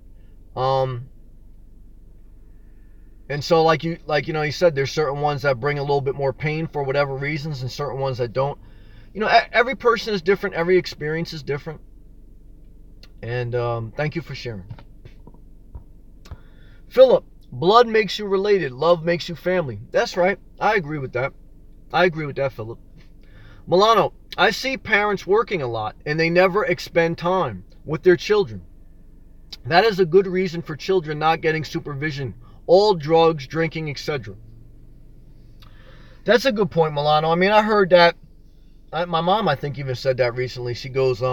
And so like you said, there's certain ones that bring a little bit more pain for whatever reasons, and certain ones that don't. Every person is different. Every experience is different. And thank you for sharing. Philip, Blood makes you related. Love makes you family. That's right. I agree with that. I agree with that, Philip. Milano, I see parents working a lot and they never expend time with their children. That is a good reason for children not getting supervision. All drugs, drinking, etc. That's a good point, Milano. I mean, I heard that. My mom, I think, even said that recently. She goes,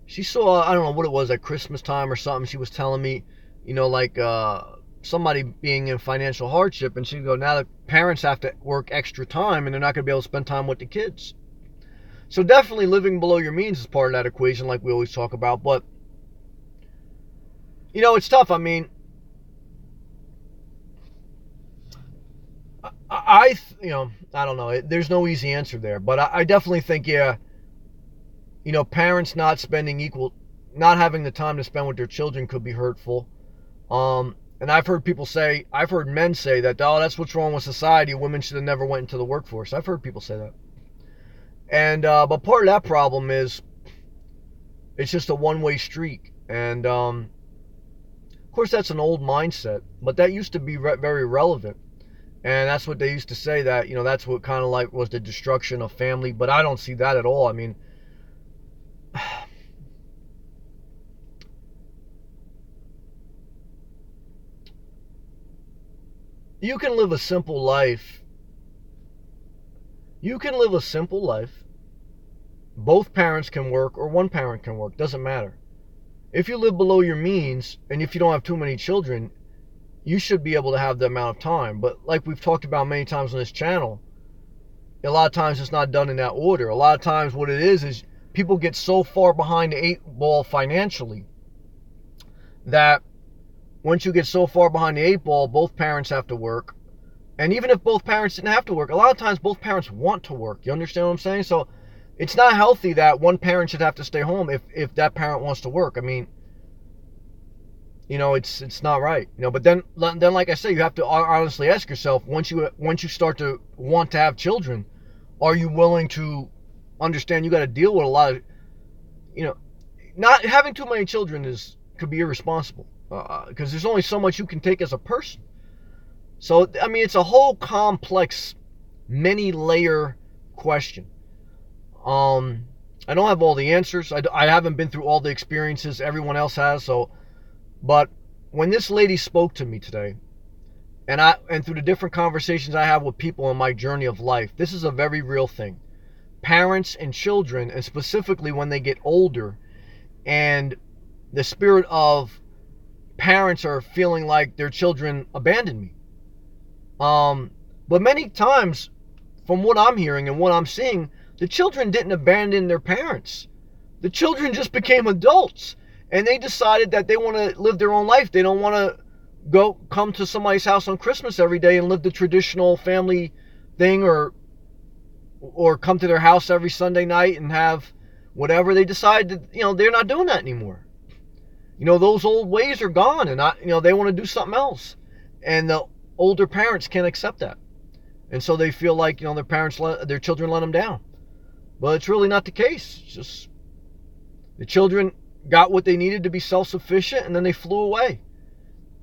she saw, I don't know what it was, at Christmas time or something. She was telling me, like somebody being in financial hardship, and she'd go, now the parents have to work extra time and they're not going to be able to spend time with the kids. So definitely living below your means is part of that equation, like we always talk about. But it's tough. I mean, I don't know. There's no easy answer there, but I definitely think, yeah, parents not having the time to spend with their children could be hurtful. And I've heard men say that, oh, that's what's wrong with society. Women should have never went into the workforce. I've heard people say that. And, but part of that problem is it's just a one-way street. And, of course, that's an old mindset, but that used to be very relevant. And that's what they used to say, that, that's what kind of like was the destruction of family. But I don't see that at all. I mean, you can live a simple life. You can live a simple life. Both parents can work or one parent can work. Doesn't matter. If you live below your means and if you don't have too many children, you should be able to have the amount of time. But like we've talked about many times on this channel, a lot of times it's not done in that order. A lot of times what it is people get so far behind the 8-ball financially that once you get so far behind the 8-ball, both parents have to work. And even if both parents didn't have to work, a lot of times both parents want to work. You understand what I'm saying? So it's not healthy that one parent should have to stay home if that parent wants to work. I mean, it's not right. But then like I say, you have to honestly ask yourself, once you start to want to have children, are you willing to understand you got to deal with a lot of, not having too many children could be irresponsible, because there's only so much you can take as a person. So, I mean, it's a whole complex, many-layer question. I don't have all the answers. I haven't been through all the experiences everyone else has. But when this lady spoke to me today, and through the different conversations I have with people in my journey of life, this is a very real thing. Parents and children, and specifically when they get older, and the spirit of parents are feeling like their children abandoned me. But many times, from what I'm hearing and what I'm seeing, the children didn't abandon their parents. The children just became adults, and they decided that they want to live their own life. They don't want to come to somebody's house on Christmas every day and live the traditional family thing, or come to their house every Sunday night and have whatever. They decided, they're not doing that anymore. Those old ways are gone, and they want to do something else. And the older parents can't accept that. And so they feel like, their children let them down. But it's really not the case. It's just the children got what they needed to be self-sufficient, and then they flew away.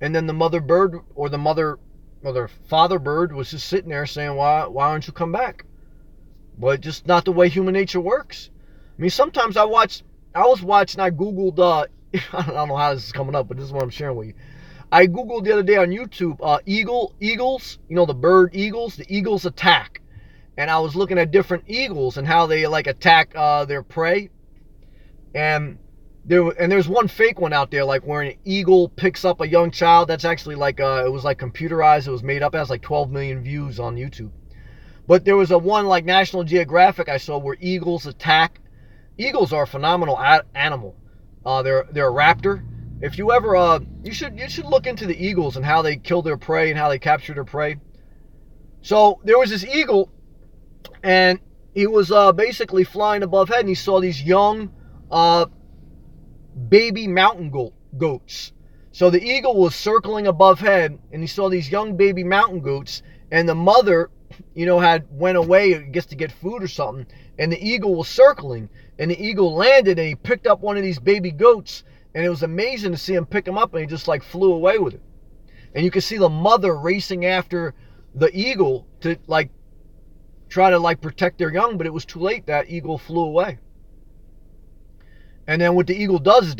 And then the mother bird or the father bird was just sitting there saying, why don't you come back? But just not the way human nature works. I mean, sometimes I Googled, I don't know how this is coming up, but this is what I'm sharing with you. I Googled the other day on YouTube, eagles, the bird eagles, the eagles attack. And I was looking at different eagles and how they attack their prey. And there's one fake one out there, like where an eagle picks up a young child. That's actually it was computerized. It was made up. It has 12 million views on YouTube. But there was a one National Geographic I saw where eagles attack. Eagles are a phenomenal animal. They're a raptor. If you ever, you should look into the eagles and how they kill their prey and how they capture their prey. So there was this eagle, and he was basically flying above head, and he saw these young baby mountain goats. So the eagle was circling above head, and he saw these young baby mountain goats, and the mother, had went away, I guess, to get food or something, and the eagle was circling, and the eagle landed, and he picked up one of these baby goats, And it was amazing to see him pick him up, and he just like flew away with it. And you could see the mother racing after the eagle to like try to like protect their young, but it was too late. That eagle flew away. And then what the eagle does is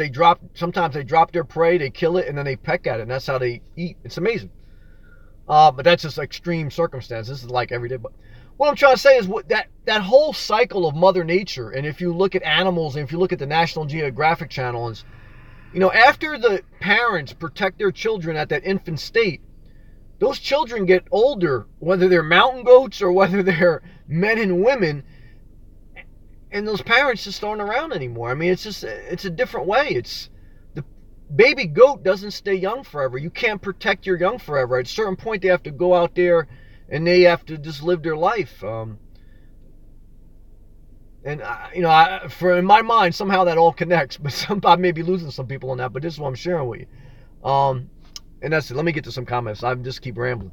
sometimes they drop their prey, they kill it, and then they peck at it, and that's how they eat. It's amazing. But that's just extreme circumstances. This is like every day. But what I'm trying to say is that whole cycle of Mother Nature, and if you look at animals, and if you look at the National Geographic Channel, and after the parents protect their children at that infant state, those children get older, whether they're mountain goats or whether they're men and women, and those parents just aren't around anymore. I mean, it's a different way. The baby goat doesn't stay young forever. You can't protect your young forever. At a certain point, they have to go out there and they have to just live their life. And in my mind, somehow that all connects. But I may be losing some people on that. But this is what I'm sharing with you. And that's it. Let me get to some comments. I just keep rambling.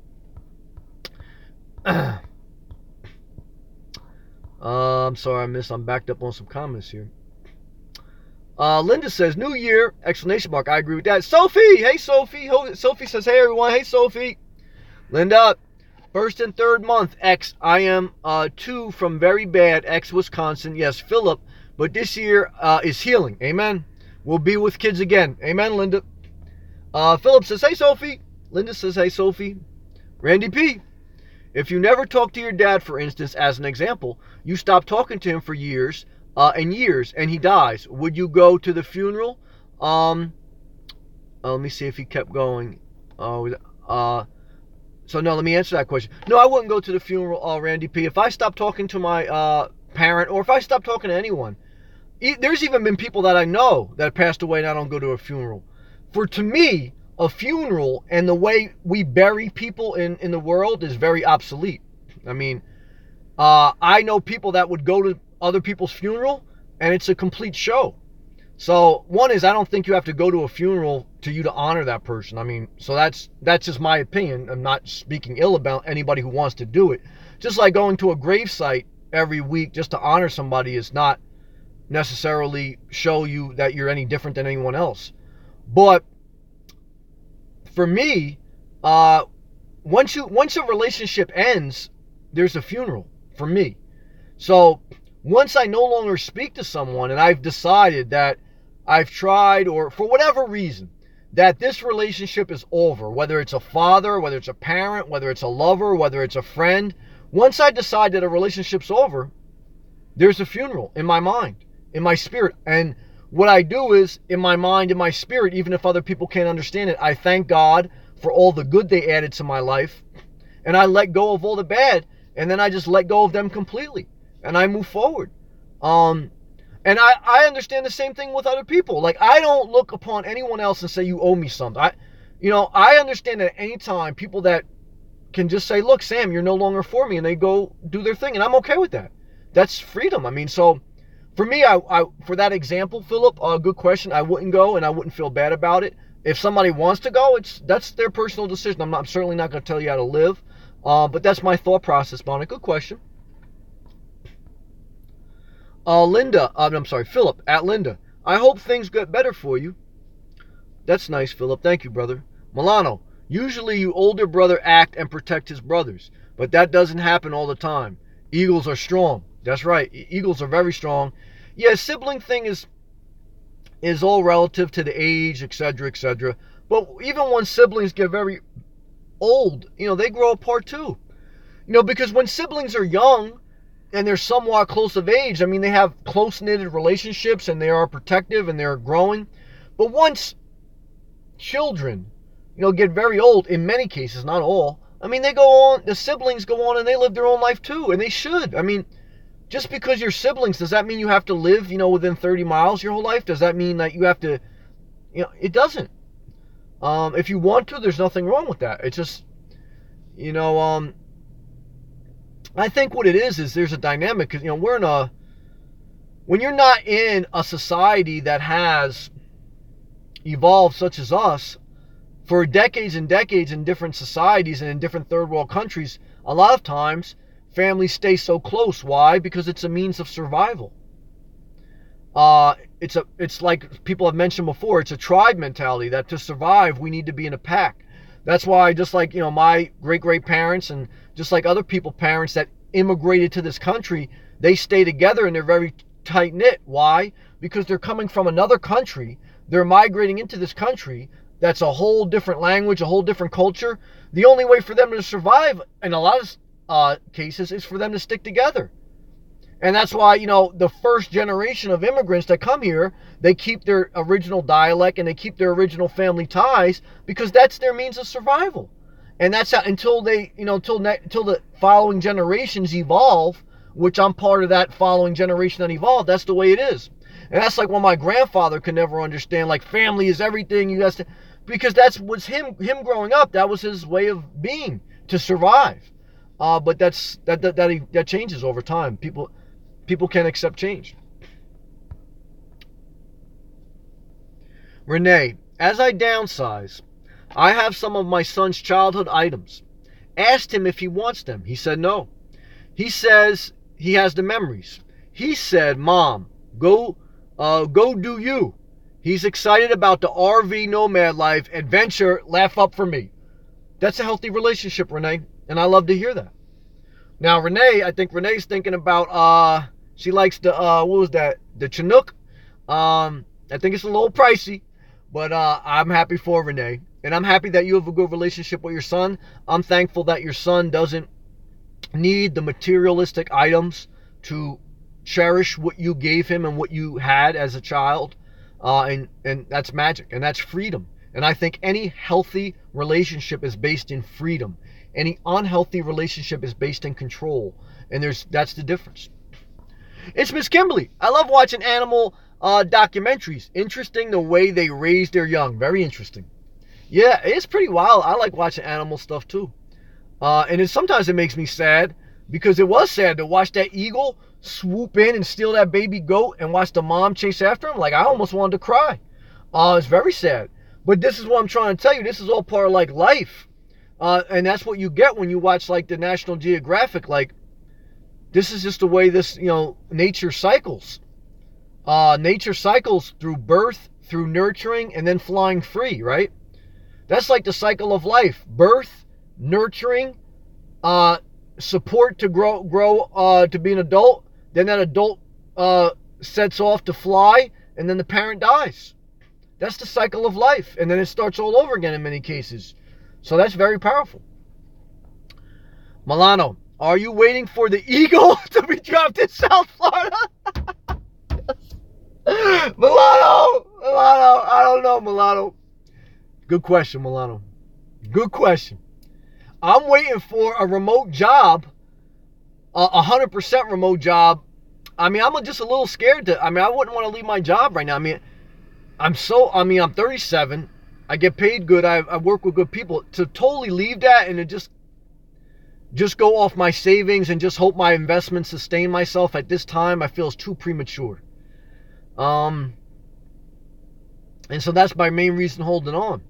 I'm sorry, I'm backed up on some comments here. Linda says, New Year, ! I agree with that. Sophie, hey Sophie. Sophie says, hey everyone, hey Sophie. Linda, first and third month, X. I am 2 from very bad, X Wisconsin. Yes, Philip, but this year is healing. Amen. We'll be with kids again. Amen, Linda. Philip says, hey Sophie. Linda says, hey Sophie. Randy P. If you never talk to your dad, for instance, as an example, you stop talking to him for years and years, and he dies, would you go to the funeral? Let me see if he kept going. So no, let me answer that question. No, I wouldn't go to the funeral, Randy P. If I stop talking to my parent, or if I stop talking to anyone, there's even been people that I know that passed away and I don't go to a funeral. To me, a funeral and the way we bury people in the world is very obsolete. I mean, I know people that would go to other people's funeral, and it's a complete show. So one is, I don't think you have to go to a funeral to you to honor that person. I mean, so that's just my opinion. I'm not speaking ill about anybody who wants to do it. Just like going to a gravesite every week just to honor somebody is not necessarily show you that you're any different than anyone else. But for me, once a relationship ends, there's a funeral for me. So once I no longer speak to someone and I've decided that I've tried, or for whatever reason, that this relationship is over, whether it's a father, whether it's a parent, whether it's a lover, whether it's a friend, once I decide that a relationship's over, there's a funeral in my mind, in my spirit. And what I do is, in my mind, in my spirit, even if other people can't understand it, I thank God for all the good they added to my life, and I let go of all the bad, and then I just let go of them completely, and I move forward. And I understand the same thing with other people. Like, I don't look upon anyone else and say, you owe me something. I understand that at any time, people that can just say, look, Sam, you're no longer for me, and they go do their thing, and I'm okay with that. That's freedom. I mean, so for me, I for that example, Philip, good question. I wouldn't go, and I wouldn't feel bad about it. If somebody wants to go, that's their personal decision. I'm certainly not going to tell you how to live, but that's my thought process on it. Good question. Philip, at Linda. I hope things get better for you. That's nice, Philip. Thank you, brother. Milano, usually you older brother act and protect his brothers, but that doesn't happen all the time. Eagles are strong. That's right. Eagles are very strong. Yeah, sibling thing is all relative to the age, etc., etc. But even when siblings get very old, they grow apart too. Because when siblings are young and they're somewhat close of age, I mean, they have close-knitted relationships and they are protective and they're growing. But once children, get very old, in many cases, not all, I mean, the siblings go on and they live their own life too, and they should. I mean, just because you're siblings, does that mean you have to live, within 30 miles your whole life? Does that mean that you have to, it doesn't. If you want to, there's nothing wrong with that. It's just, I think what it is there's a dynamic, because, when you're not in a society that has evolved such as us for decades and decades in different societies and in different third world countries, a lot of times families stay so close. Why? Because it's a means of survival. It's like people have mentioned before, it's a tribe mentality that to survive, we need to be in a pack. That's why, just like, my great parents and just like other parents that immigrated to this country, they stay together and they're very tight knit. Why? Because they're coming from another country. They're migrating into this country that's a whole different language, a whole different culture. The only way for them to survive in a lot of cases is for them to stick together. And that's why, the first generation of immigrants that come here, they keep their original dialect and they keep their original family ties because that's their means of survival. And that's how, until the following generations evolve, which I'm part of that following generation that evolved, that's the way it is. And that's like what my grandfather could never understand, like family is everything, you guys, because that was him growing up, that was his way of being, to survive. But that changes over time. People can't accept change. Renee, as I downsize, I have some of my son's childhood items. Asked him if he wants them. He said no. He says he has the memories. He said, Mom, go do you. He's excited about the RV nomad life, adventure, laugh up for me. That's a healthy relationship, Renee, and I love to hear that. Now, Renee, I think Renee's thinking about, she likes the, what was that? The Chinook. I think it's a little pricey, but I'm happy for Renee. And I'm happy that you have a good relationship with your son. I'm thankful that your son doesn't need the materialistic items to cherish what you gave him and what you had as a child. And that's magic, and that's freedom. And I think any healthy relationship is based in freedom. Any unhealthy relationship is based in control. And that's the difference. It's Miss Kimberly. I love watching animal documentaries. Interesting the way they raise their young. Very interesting. Yeah, it's pretty wild. I like watching animal stuff too. And sometimes it makes me sad, because it was sad to watch that eagle swoop in and steal that baby goat and watch the mom chase after him. Like, I almost wanted to cry. It's very sad. But this is what I'm trying to tell you. This is all part of like life. And that's what you get when you watch like the National Geographic. Like, this is just the way this, nature cycles. Nature cycles through birth, through nurturing, and then flying free, right? That's like the cycle of life. Birth, nurturing, support to grow to be an adult. Then that adult sets off to fly, and then the parent dies. That's the cycle of life. And then it starts all over again in many cases. So that's very powerful. Milano, are you waiting for the eagle to be dropped in South Florida? Milano, I don't know, Milano. Good question, Milano. Good question. I'm waiting for a remote job, 100% remote job. I'm just a little scared I wouldn't want to leave my job right now. I'm 37. I get paid good. I work with good people. To totally leave that and to just go off my savings and just hope my investments sustain myself at this time, I feel is too premature. And so that's my main reason holding on.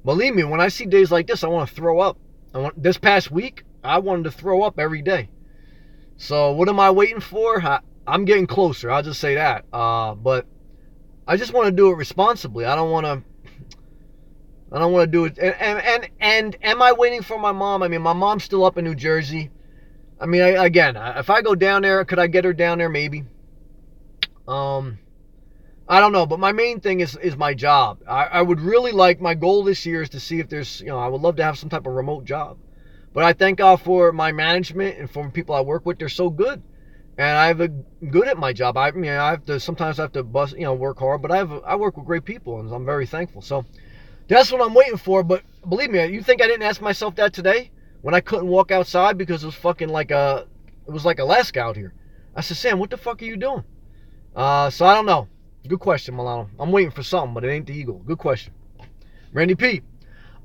Believe me, when I see days like this, I want to throw up. This past week, I wanted to throw up every day. So what am I waiting for? I'm getting closer. I'll just say that. But I just want to do it responsibly. I don't want to do it. And am I waiting for my mom? My mom's still up in New Jersey. If I go down there, could I get her down there? Maybe. I don't know, but my main thing is my job. I would really like, my goal this year is to see if there's, I would love to have some type of remote job. But I thank God for my management and for people I work with. They're so good. And I'm good at my job. Sometimes I have to work hard, but I work with great people, and I'm very thankful. So that's what I'm waiting for. But believe me, you think I didn't ask myself that today when I couldn't walk outside because it was fucking like it was like Alaska out here? I said, Sam, what the fuck are you doing? So I don't know. Good question, Milano. I'm waiting for something, but it ain't the eagle. Good question. Randy P.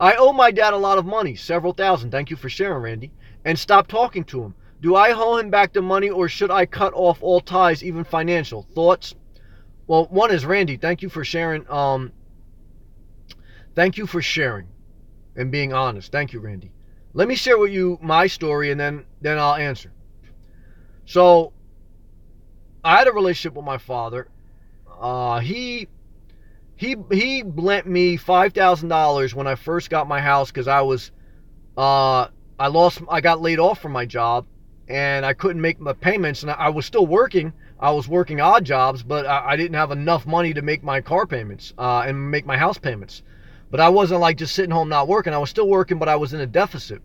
I owe my dad a lot of money, several thousand. Thank you for sharing, Randy. And stop talking to him. Do I owe him back the money, or should I cut off all ties, even financial? Thoughts? Well, one is, Randy, thank you for sharing. Thank you for sharing and being honest. Thank you, Randy. Let me share with you my story, and then I'll answer. So, I had a relationship with my father. He lent me $5,000 when I first got my house because I got laid off from my job and I couldn't make my payments, and I was still working. I was working odd jobs, but I didn't have enough money to make my car payments and make my house payments. But I wasn't like just sitting home not working. I was still working, but I was in a deficit.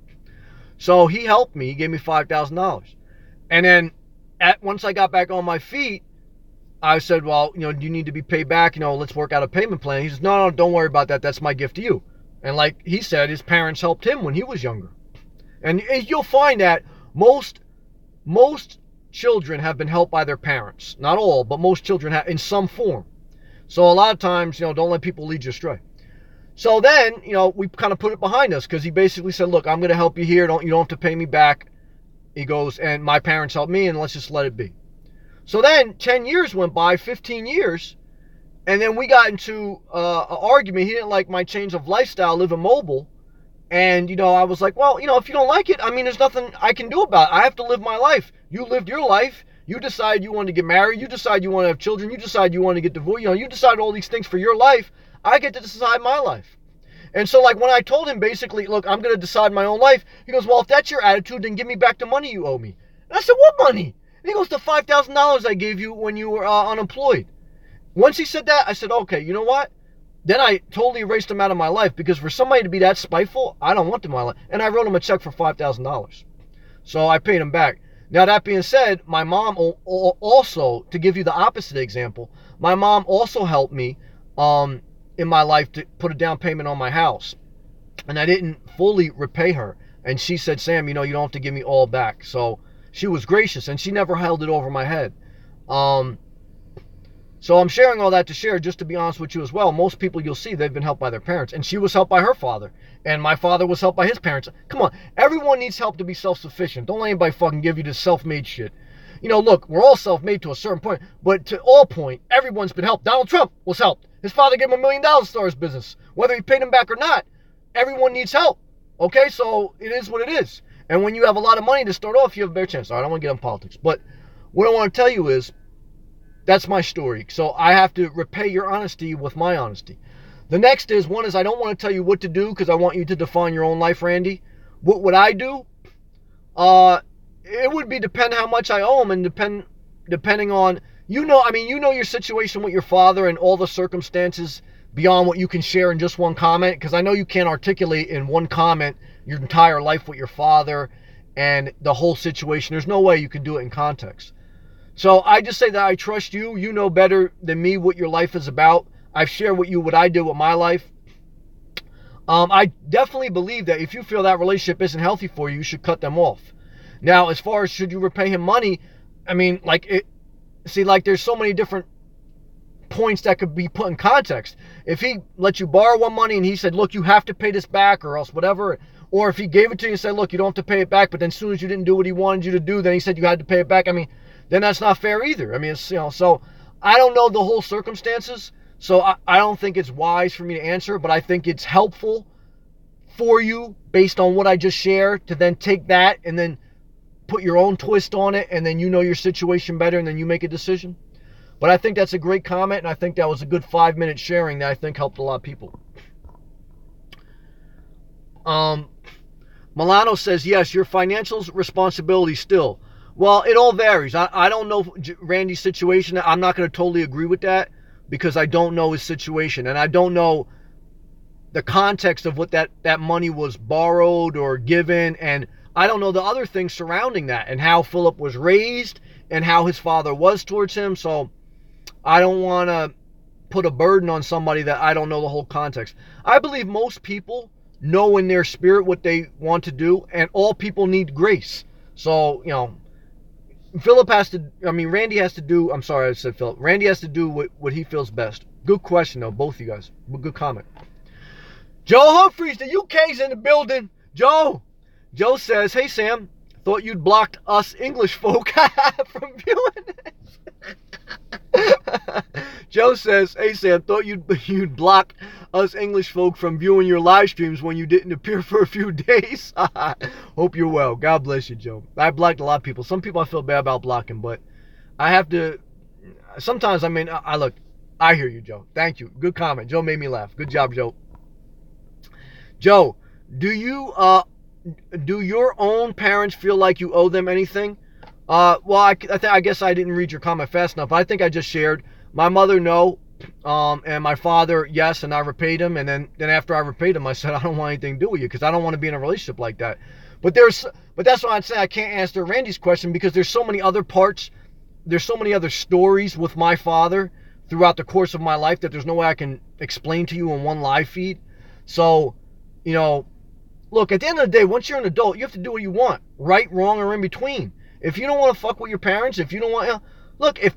So he helped me. He gave me $5,000. And then once I got back on my feet, I said, well, you need to be paid back. Let's work out a payment plan. He says, no, don't worry about that. That's my gift to you. And like he said, his parents helped him when he was younger. And you'll find that most children have been helped by their parents. Not all, but most children have in some form. So a lot of times, don't let people lead you astray. So then, we kind of put it behind us because he basically said, look, I'm going to help you here. You don't have to pay me back. He goes, and my parents helped me, and let's just let it be. So then 10 years went by, 15 years, and then we got into an argument. He didn't like my change of lifestyle, living mobile. And, I was like, well, if you don't like it, there's nothing I can do about it. I have to live my life. You lived your life. You decide you want to get married. You decide you want to have children. You decide you want to get divorced. You decide all these things for your life. I get to decide my life. And so, like, when I told him, basically, look, I'm going to decide my own life, he goes, well, if that's your attitude, then give me back the money you owe me. And I said, what money? And he goes, the $5,000 I gave you when you were unemployed. Once he said that, I said, okay, you know what? Then I totally erased him out of my life, because for somebody to be that spiteful, I don't want them in my life. And I wrote him a check for $5,000. So I paid him back. Now, that being said, my mom also, to give you the opposite example, my mom also helped me in my life to put a down payment on my house. And I didn't fully repay her. And she said, Sam, you don't have to give me all back. So she was gracious, and she never held it over my head. So I'm sharing all that to share, just to be honest with you as well. Most people you'll see, they've been helped by their parents. And she was helped by her father. And my father was helped by his parents. Come on, everyone needs help to be self-sufficient. Don't let anybody fucking give you this self-made shit. Look, we're all self-made to a certain point. But to all point, everyone's been helped. Donald Trump was helped. His father gave him $1 million to start his business. Whether he paid him back or not, everyone needs help. Okay, so it is what it is. And when you have a lot of money to start off, you have a better chance. All right, I don't want to get on politics. But what I want to tell you is, that's my story. So I have to repay your honesty with my honesty. The next is, one is, I don't want to tell you what to do because I want you to define your own life, Randy. What would I do? It would be depend how much I owe him, and depending on, your situation with your father and all the circumstances beyond what you can share in just one comment, because I know you can't articulate in one comment your entire life with your father and the whole situation. There's no way you can do it in context. So I just say that I trust you. You know better than me what your life is about. I've shared with you what I did with my life. I definitely believe that if you feel that relationship isn't healthy for you, you should cut them off. Now, as far as should you repay him money, there's so many different points that could be put in context. If he let you borrow one money and he said, look, you have to pay this back or else whatever, or if he gave it to you and said, look, you don't have to pay it back, but then as soon as you didn't do what he wanted you to do, then he said you had to pay it back, then that's not fair either. So I don't know the whole circumstances, so I don't think it's wise for me to answer, but I think it's helpful for you, based on what I just shared, to then take that and then put your own twist on it, and then your situation better, and then you make a decision. But I think that's a great comment, and I think that was a good 5-minute sharing that I think helped a lot of people. Milano says, yes, your financial responsibility still. Well, it all varies. I don't know Randy's situation. I'm not going to totally agree with that, because I don't know his situation, and I don't know the context of what that money was borrowed or given, and I don't know the other things surrounding that, and how Philip was raised and how his father was towards him. So I don't want to put a burden on somebody that I don't know the whole context. I believe most people know in their spirit what they want to do, and all people need grace. So, Randy has to do, I'm sorry I said Philip. Randy has to do what he feels best. Good question, though, both of you guys. Good comment. Joe Humphreys, the UK's in the building. Joe says, hey, Sam, thought you'd blocked us English folk from viewing this. Joe says, hey, Sam, thought you'd block us English folk from viewing your live streams when you didn't appear for a few days. Hope you're well. God bless you, Joe. I blocked a lot of people. Some people I feel bad about blocking, but I have to sometimes, I mean, I look, I hear you, Joe. Thank you. Good comment. Joe made me laugh. Good job, Joe. Joe, do your own parents feel like you owe them anything? Well, I guess I didn't read your comment fast enough. I think I just shared. My mother, no. And my father, yes, and I repaid him. And then after I repaid him, I said, I don't want anything to do with you because I don't want to be in a relationship like that. But that's why I'd say I can't answer Randy's question, because there's so many other parts. There's so many other stories with my father throughout the course of my life that there's no way I can explain to you in one live feed. So, look, at the end of the day, once you're an adult, you have to do what you want, right, wrong, or in between. If you don't want to fuck with your parents, if you don't want, look, if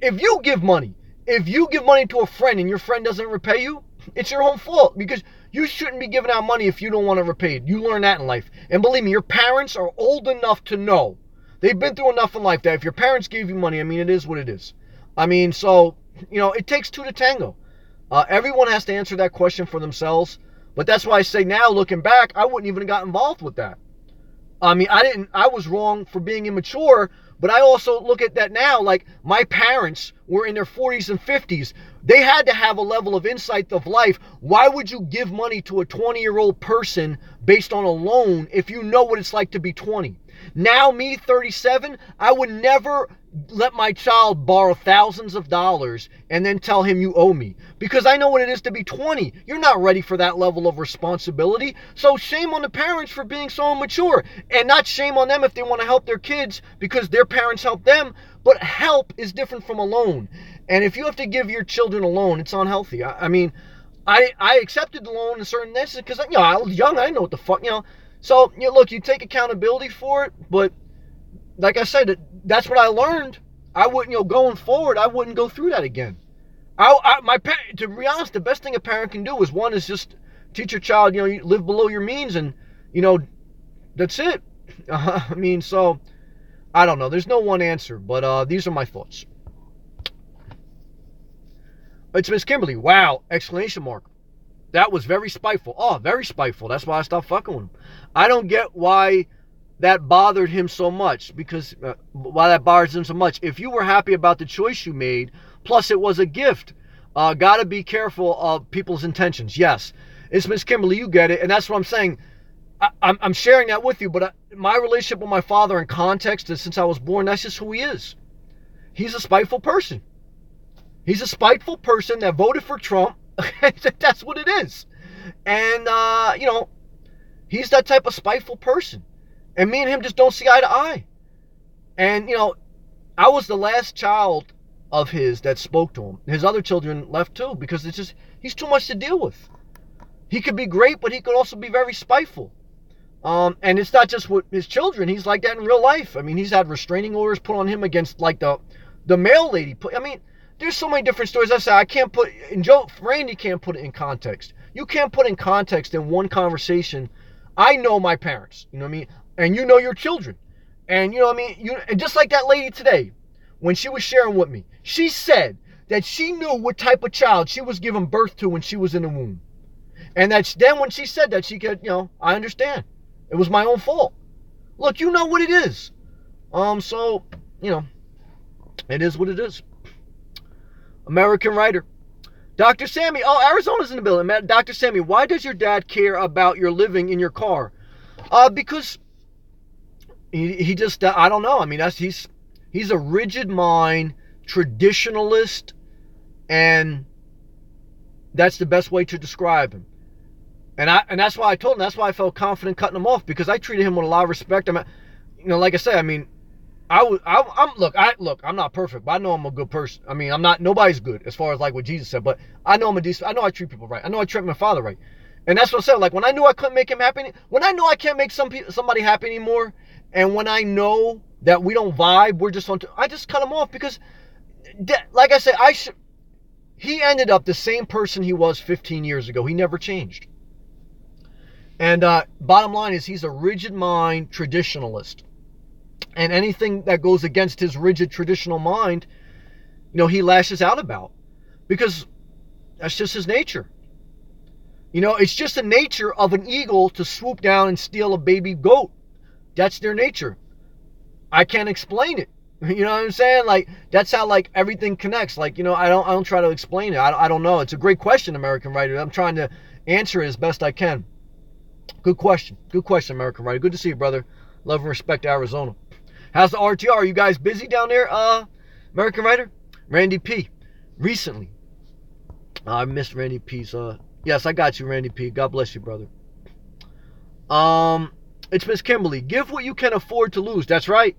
you give money, to a friend and your friend doesn't repay you, it's your own fault, because you shouldn't be giving out money if you don't want to repay it. You learn that in life. And believe me, your parents are old enough to know. They've been through enough in life that if your parents gave you money, I mean, it is what it is. I mean, so, it takes two to tango. Everyone has to answer that question for themselves. But that's why I say now, looking back, I wouldn't even have got involved with that. I mean, I was wrong for being immature, but I also look at that now, like my parents were in their 40s and 50s. They had to have a level of insight of life. Why would you give money to a 20-year-old person based on a loan if you know what it's like to be 20? Now, me, 37, I would never let my child borrow thousands of dollars and then tell him you owe me, because I know what it is to be 20. You're not ready for that level of responsibility. So shame on the parents for being so immature, and not shame on them if they want to help their kids because their parents helped them. But help is different from a loan. And if you have to give your children a loan, it's unhealthy. I mean, I accepted the loan in certain instances because I was young. I didn't know what the fuck, So, look, you take accountability for it, but like I said, that's what I learned. I wouldn't, going forward, I wouldn't go through that again. To be honest, the best thing a parent can do is just teach your child, you live below your means, and, that's it. I mean, so, I don't know. There's no one answer, but these are my thoughts. It's Miss Kimberly. Wow! Exclamation mark. That was very spiteful. Oh, very spiteful. That's why I stopped fucking with him. I don't get why that bothered him so much, because why that bothers him so much. If you were happy about the choice you made, plus it was a gift, gotta be careful of people's intentions. Yes, it's Miss Kimberly. You get it, and that's what I'm saying. I'm sharing that with you, but my relationship with my father in context is since I was born, that's just who he is. He's a spiteful person. He's a spiteful person that voted for Trump. That's what it is. And, he's that type of spiteful person. And me and him just don't see eye to eye. And, I was the last child of his that spoke to him. His other children left too, because he's too much to deal with. He could be great, but he could also be very spiteful. And it's not just with his children. He's like that in real life. I mean, he's had restraining orders put on him against, like, the mail lady. There's so many different stories. I say I can't put, and Randy can't put it in context. You can't put in context in one conversation. I know my parents, you know what I mean? And you know your children. And you know what I mean? And just like that lady today, when she was sharing with me, she said that she knew what type of child she was giving birth to when she was in the womb. And that's then when she said that, she could, I understand. It was my own fault. Look, you know what it is. So, it is what it is. American writer. Dr. Sammy. Oh, Arizona's in the building. Dr. Sammy, why does your dad care about your living in your car? Because he just, I don't know. I mean, he's a rigid mind, traditionalist, and that's the best way to describe him. And that's why I told him, that's why I felt confident cutting him off, because I treated him with a lot of respect. I mean, like I say, I mean, I'm not perfect, but I know I'm a good person. I mean, nobody's good as far as like what Jesus said, but I know I'm a decent, I know I treat people right. I know I treat my father right. And that's what I said. Like when I knew I couldn't make him happy, when I know I can't make somebody happy anymore, and when I know that we don't vibe, I just cut him off, because like I said, he ended up the same person he was 15 years ago. He never changed. And bottom line is, he's a rigid mind traditionalist. And anything that goes against his rigid traditional mind, he lashes out about, because that's just his nature. It's just the nature of an eagle to swoop down and steal a baby goat. That's their nature. I can't explain it. You know what I'm saying? Like, that's how, like, everything connects. Like, you know, I don't try to explain it. I don't know. It's a great question, American Writer. I'm trying to answer it as best I can. Good question. Good question, American Writer. Good to see you, brother. Love and respect, Arizona. How's the RTR? Are you guys busy down there, American Writer? Randy P. Recently. I missed Randy P's. Yes, I got you, Randy P. God bless you, brother. It's Miss Kimberly. Give what you can afford to lose. That's right.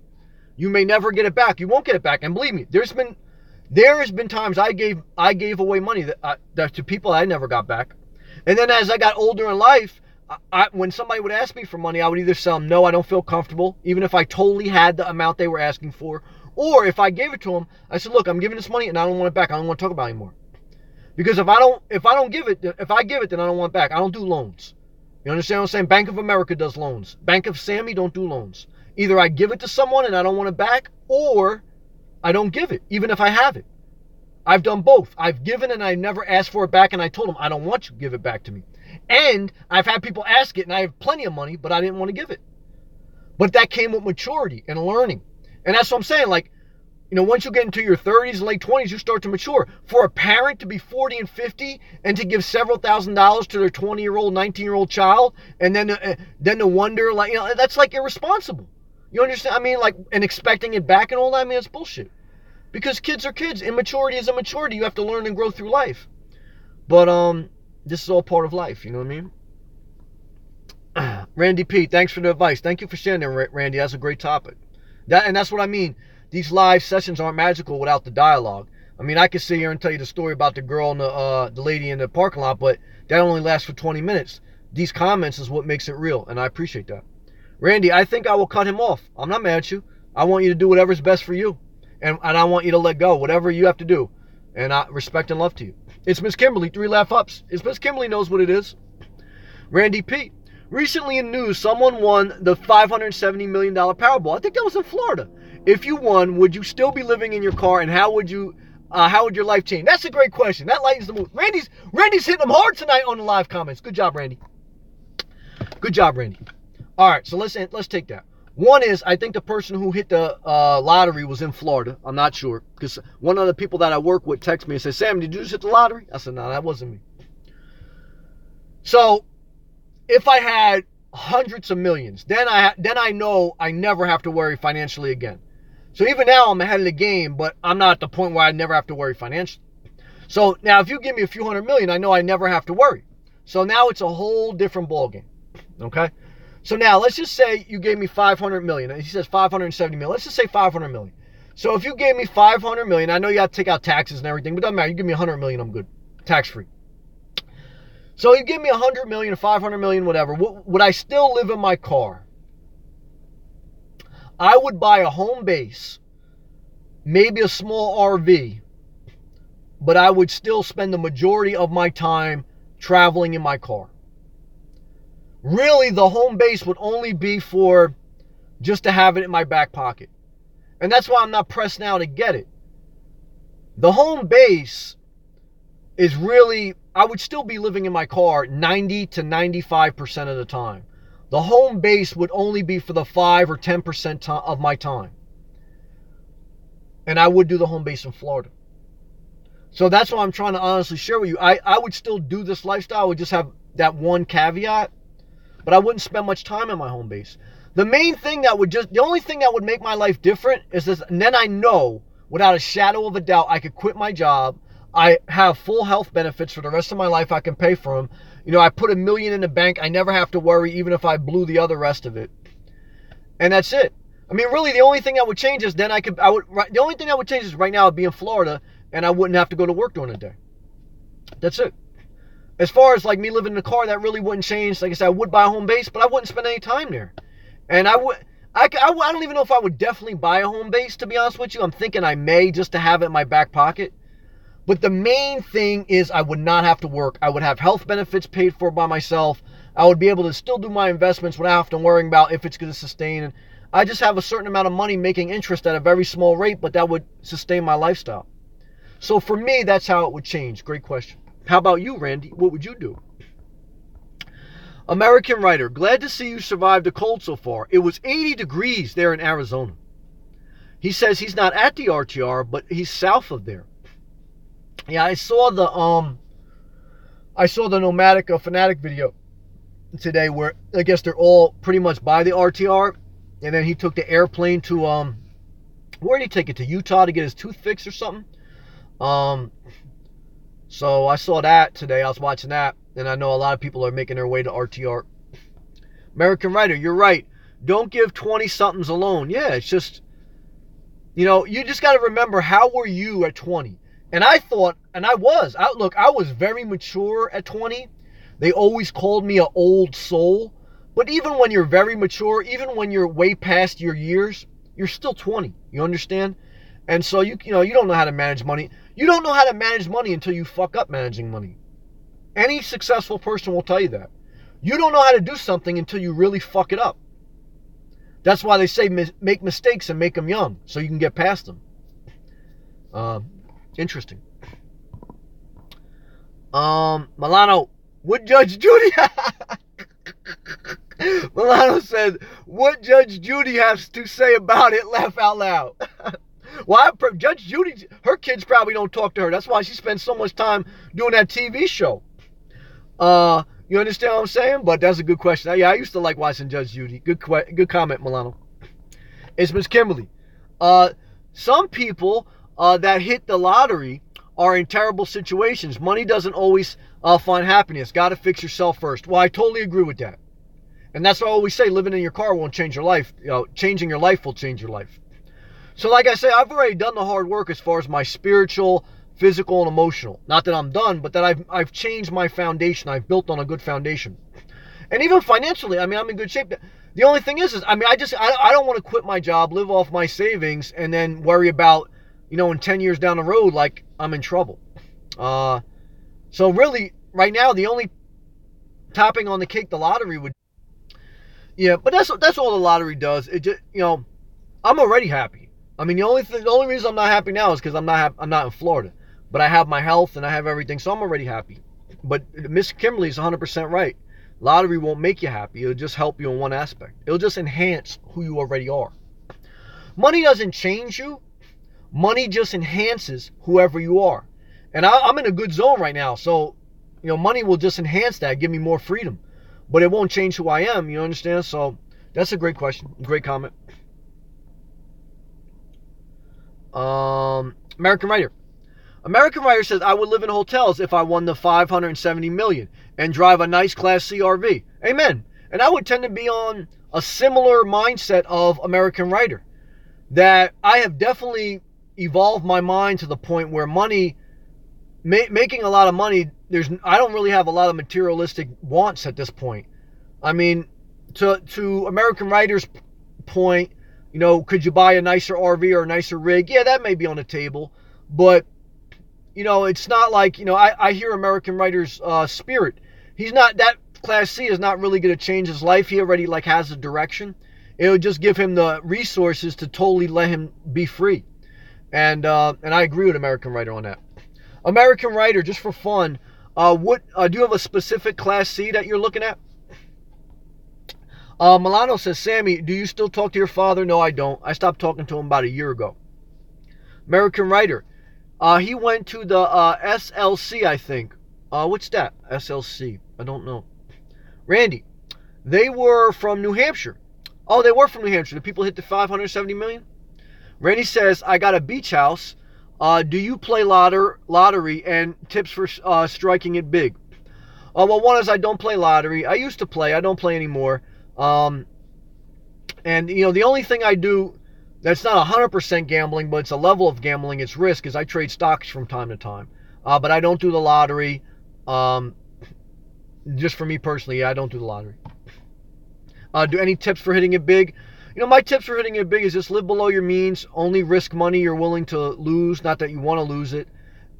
You may never get it back. You won't get it back. And believe me, there has been times I gave away money that to people I never got back. And then as I got older in life, when somebody would ask me for money, I would either tell them, no, I don't feel comfortable, even if I totally had the amount they were asking for. Or if I gave it to them, I said, look, I'm giving this money and I don't want it back. I don't want to talk about it anymore. Because if I give it, then I don't want it back. I don't do loans. You understand what I'm saying? Bank of America does loans. Bank of Sammy don't do loans. Either I give it to someone and I don't want it back, or I don't give it, even if I have it. I've done both. I've given and I never asked for it back, and I told them, I don't want you to give it back to me. And I've had people ask it, and I have plenty of money, but I didn't want to give it. But that came with maturity and learning. And that's what I'm saying. Like, you know, once you get into your 30s and late 20s, you start to mature. For a parent to be 40 and 50 and to give several $1,000s to their 20-year-old, 19-year-old child, and then to wonder, like, you know, that's like irresponsible. You understand? I mean, like, and expecting it back and all that, I mean, it's bullshit. Because kids are kids. Immaturity is immaturity. You have to learn and grow through life. But this is all part of life, you know what I mean? Randy P, thanks for the advice. Thank you for sharing that, Randy. That's a great topic. That's what I mean. These live sessions aren't magical without the dialogue. I mean, I could sit here and tell you the story about the girl and the lady in the parking lot, but that only lasts for 20 minutes. These comments is what makes it real, and I appreciate that. Randy, I think I will cut him off. I'm not mad at you. I want you to do whatever's best for you. And I want you to let go, whatever you have to do. And I respect and love to you. It's Miss Kimberly, 3 laugh ups. It's Miss Kimberly knows what it is. Randy P. Recently in news, someone won the $570 million Powerball. I think that was in Florida. If you won, would you still be living in your car, and how would your life change? That's a great question. That lightens the mood. Randy's hitting them hard tonight on the live comments. Good job, Randy. Good job, Randy. All right, so let's take that. One is, I think the person who hit the lottery was in Florida. I'm not sure, because one of the people that I work with texted me and said, Sam, did you just hit the lottery? I said, no, that wasn't me. So if I had hundreds of millions, then I know I never have to worry financially again. So even now I'm ahead of the game, but I'm not at the point where I never have to worry financially. So now if you give me a few hundred million, I know I never have to worry. So now it's a whole different ballgame. Okay? So now let's just say you gave me 500 million. He says 570 million. Let's just say 500 million. So if you gave me 500 million, I know you have to take out taxes and everything, but it doesn't matter. You give me 100 million, I'm good. Tax free. So you give me 100 million, 500 million, whatever. Would I still live in my car? I would buy a home base, maybe a small RV, but I would still spend the majority of my time traveling in my car. Really, the home base would only be for just to have it in my back pocket. And that's why I'm not pressed now to get it. The home base is really, I would still be living in my car 90 to 95% of the time. The home base would only be for the 5 or 10% of my time. And I would do the home base in Florida. So that's what I'm trying to honestly share with you. I would still do this lifestyle. I would just have that one caveat. But I wouldn't spend much time in my home base. The only thing that would make my life different is this, and then I know without a shadow of a doubt I could quit my job. I have full health benefits for the rest of my life. I can pay for them. You know, I put $1 million in the bank. I never have to worry, even if I blew the other rest of it. And that's it. I mean, really, the only thing that would change is the only thing that would change is right now I'd be in Florida and I wouldn't have to go to work during the day. That's it. As far as like me living in a car, that really wouldn't change. Like I said, I would buy a home base, but I wouldn't spend any time there. And I don't even know if I would definitely buy a home base, to be honest with you. I'm thinking I may, just to have it in my back pocket. But the main thing is I would not have to work. I would have health benefits paid for by myself. I would be able to still do my investments without having to worry about if it's going to sustain. And I just have a certain amount of money making interest at a very small rate, but that would sustain my lifestyle. So for me, that's how it would change. Great question. How about you, Randy? What would you do? American writer, glad to see you survived the cold so far. It was 80 degrees there in Arizona. He says he's not at the RTR, but he's south of there. Yeah, I saw the nomadic fanatic video today where I guess they're all pretty much by the RTR, and then he took the airplane to where did he take it, to Utah to get his tooth fixed or something? So I saw that today. I was watching that, and I know a lot of people are making their way to RTR. American Writer, you're right. Don't give 20-somethings a loan. Yeah, it's just, you just got to remember, how were you at 20? And I thought, and I was very mature at 20. They always called me an old soul. But even when you're very mature, even when you're way past your years, you're still 20. You understand? And so you don't know how to manage money. You don't know how to manage money until you fuck up managing money. Any successful person will tell you that. You don't know how to do something until you really fuck it up. That's why they say make mistakes and make them young, so you can get past them. Interesting. Milano, would Judge Judy... Milano says, what Judge Judy has to say about it, laugh out loud. Well, Judge Judy, her kids probably don't talk to her. That's why she spends so much time doing that TV show. You understand what I'm saying? But that's a good question. Yeah, I used to like watching Judge Judy. Good comment, Milano. It's Miss Kimberly. Some people that hit the lottery are in terrible situations. Money doesn't always find happiness. Got to fix yourself first. Well, I totally agree with that. And that's why I always say living in your car won't change your life. Changing your life will change your life. So like I say, I've already done the hard work as far as my spiritual, physical, and emotional. Not that I'm done, but that I've changed my foundation. I've built on a good foundation. And even financially, I'm in good shape. The only thing is I don't want to quit my job, live off my savings, and then worry about, in 10 years down the road, like I'm in trouble. So really, right now, the only topping on the cake the lottery would. Yeah, but that's all the lottery does. It just, I'm already happy. The only reason I'm not happy now is because I'm not in Florida. But I have my health and I have everything, so I'm already happy. But Miss Kimberly is 100% right. Lottery won't make you happy. It'll just help you in one aspect. It'll just enhance who you already are. Money doesn't change you. Money just enhances whoever you are. And I'm in a good zone right now, so money will just enhance that, give me more freedom. But it won't change who I am, you understand? So that's a great question, great comment. American Writer. American Writer says, I would live in hotels if I won the $570 million and drive a nice Class C RV. Amen. And I would tend to be on a similar mindset of American Writer. That I have definitely evolved my mind to the point where money, making a lot of money, I don't really have a lot of materialistic wants at this point. To American Writer's point, could you buy a nicer RV or a nicer rig? Yeah, that may be on the table. But, it's not like, I hear American Writer's spirit. He's not, that Class C is not really going to change his life. He already has a direction. It'll just give him the resources to totally let him be free. And I agree with American Writer on that. American Writer, just for fun, do you have a specific Class C that you're looking at? Milano says, Sammy, do you still talk to your father? No, I don't. I stopped talking to him about a year ago. American Writer, he went to the SLC, I think. What's that? SLC. I don't know. Randy, they were from New Hampshire. Oh, they were from New Hampshire. The people hit the 570 million? Randy says, I got a beach house. Do you play lottery, and tips for striking it big? Well, one is I don't play lottery. I used to play. I don't play anymore. And, the only thing I do that's not 100% gambling, but it's a level of gambling, it's risk, is I trade stocks from time to time. But I don't do the lottery. Just for me personally, I don't do the lottery. Do any tips for hitting it big? My tips for hitting it big is just live below your means. Only risk money you're willing to lose, not that you want to lose it.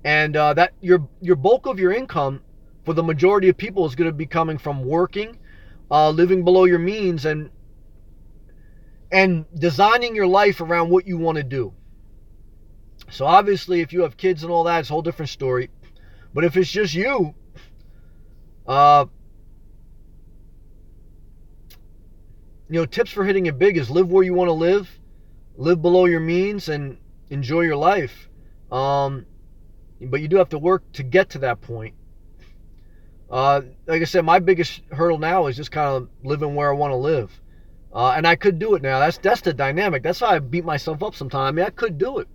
And that your bulk of your income for the majority of people is going to be coming from working, living below your means, and designing your life around what you want to do. So obviously, if you have kids and all that, it's a whole different story. But if it's just you, tips for hitting it big is live where you want to live. live below your means and enjoy your life. But you do have to work to get to that point. Like I said, my biggest hurdle now is just kind of living where I want to live. And I could do it now. That's the dynamic. That's why I beat myself up sometimes. I mean, I could do it.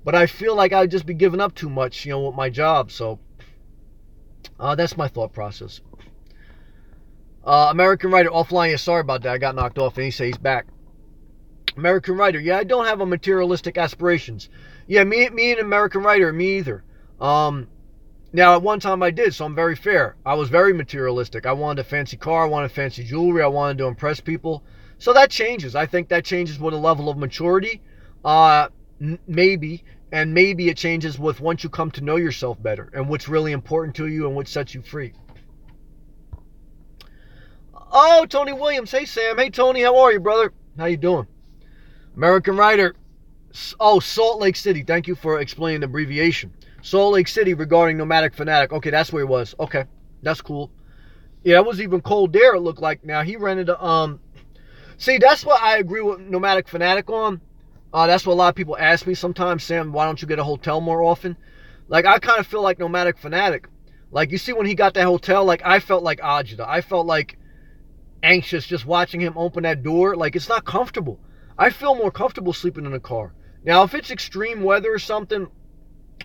But I feel like I'd just be giving up too much, with my job. So that's my thought process. American Writer offline. Yeah, sorry about that. I got knocked off, and he says he's back. American Writer. Yeah, I don't have a materialistic aspirations. Yeah, me and American Writer, me either. Now, at one time I did, so I'm very fair. I was very materialistic. I wanted a fancy car. I wanted fancy jewelry. I wanted to impress people. So that changes. I think that changes with a level of maturity. Maybe. And maybe it changes with once you come to know yourself better and what's really important to you and what sets you free. Oh, Tony Williams. Hey, Sam. Hey, Tony. How are you, brother? How you doing? American Writer. Oh, Salt Lake City. Thank you for explaining the abbreviation. Salt Lake City regarding Nomadic Fanatic. Okay, that's where he was. Okay, that's cool. Yeah, it was even cold there, it looked like. Now, he rented a... See, that's what I agree with Nomadic Fanatic on. That's what a lot of people ask me sometimes. Sam, why don't you get a hotel more often? Like, I kind of feel like Nomadic Fanatic. Like, you see when he got that hotel, like, I felt like Ajita. I felt like anxious just watching him open that door. Like, it's not comfortable. I feel more comfortable sleeping in a car. Now, if it's extreme weather or something,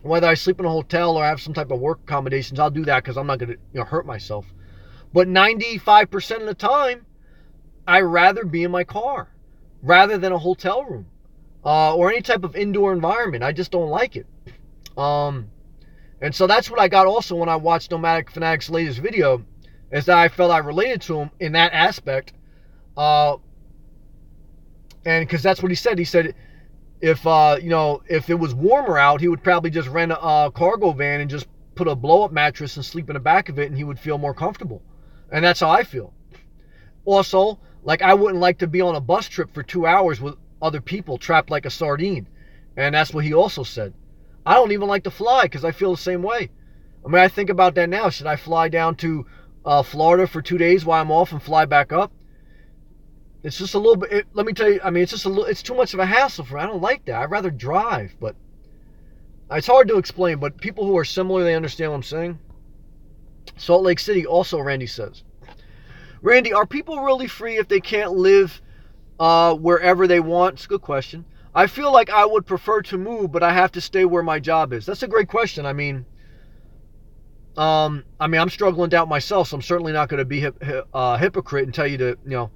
whether I sleep in a hotel or have some type of work accommodations, I'll do that because I'm not going to hurt myself. But 95% of the time, I'd rather be in my car rather than a hotel room or any type of indoor environment. I just don't like it. And so that's what I got also when I watched Nomadic Fanatic's latest video, is that I felt I related to him in that aspect. And because that's what he said. He said, if it was warmer out, he would probably just rent a cargo van and just put a blow-up mattress and sleep in the back of it, and he would feel more comfortable. And that's how I feel. Also, like, I wouldn't like to be on a bus trip for 2 hours with other people trapped like a sardine. And that's what he also said. I don't even like to fly because I feel the same way. I mean, I think about that now. Should I fly down to Florida for 2 days while I'm off and fly back up? It's just a little bit, let me tell you, I mean, it's too much of a hassle for me. I don't like that. I'd rather drive, but it's hard to explain. But people who are similar, they understand what I'm saying. Salt Lake City also, Randy says. Randy, are people really free if they can't live wherever they want? It's a good question. I feel like I would prefer to move, but I have to stay where my job is. That's a great question. I mean, I'm struggling out myself, so I'm certainly not going to be a hypocrite and tell you to,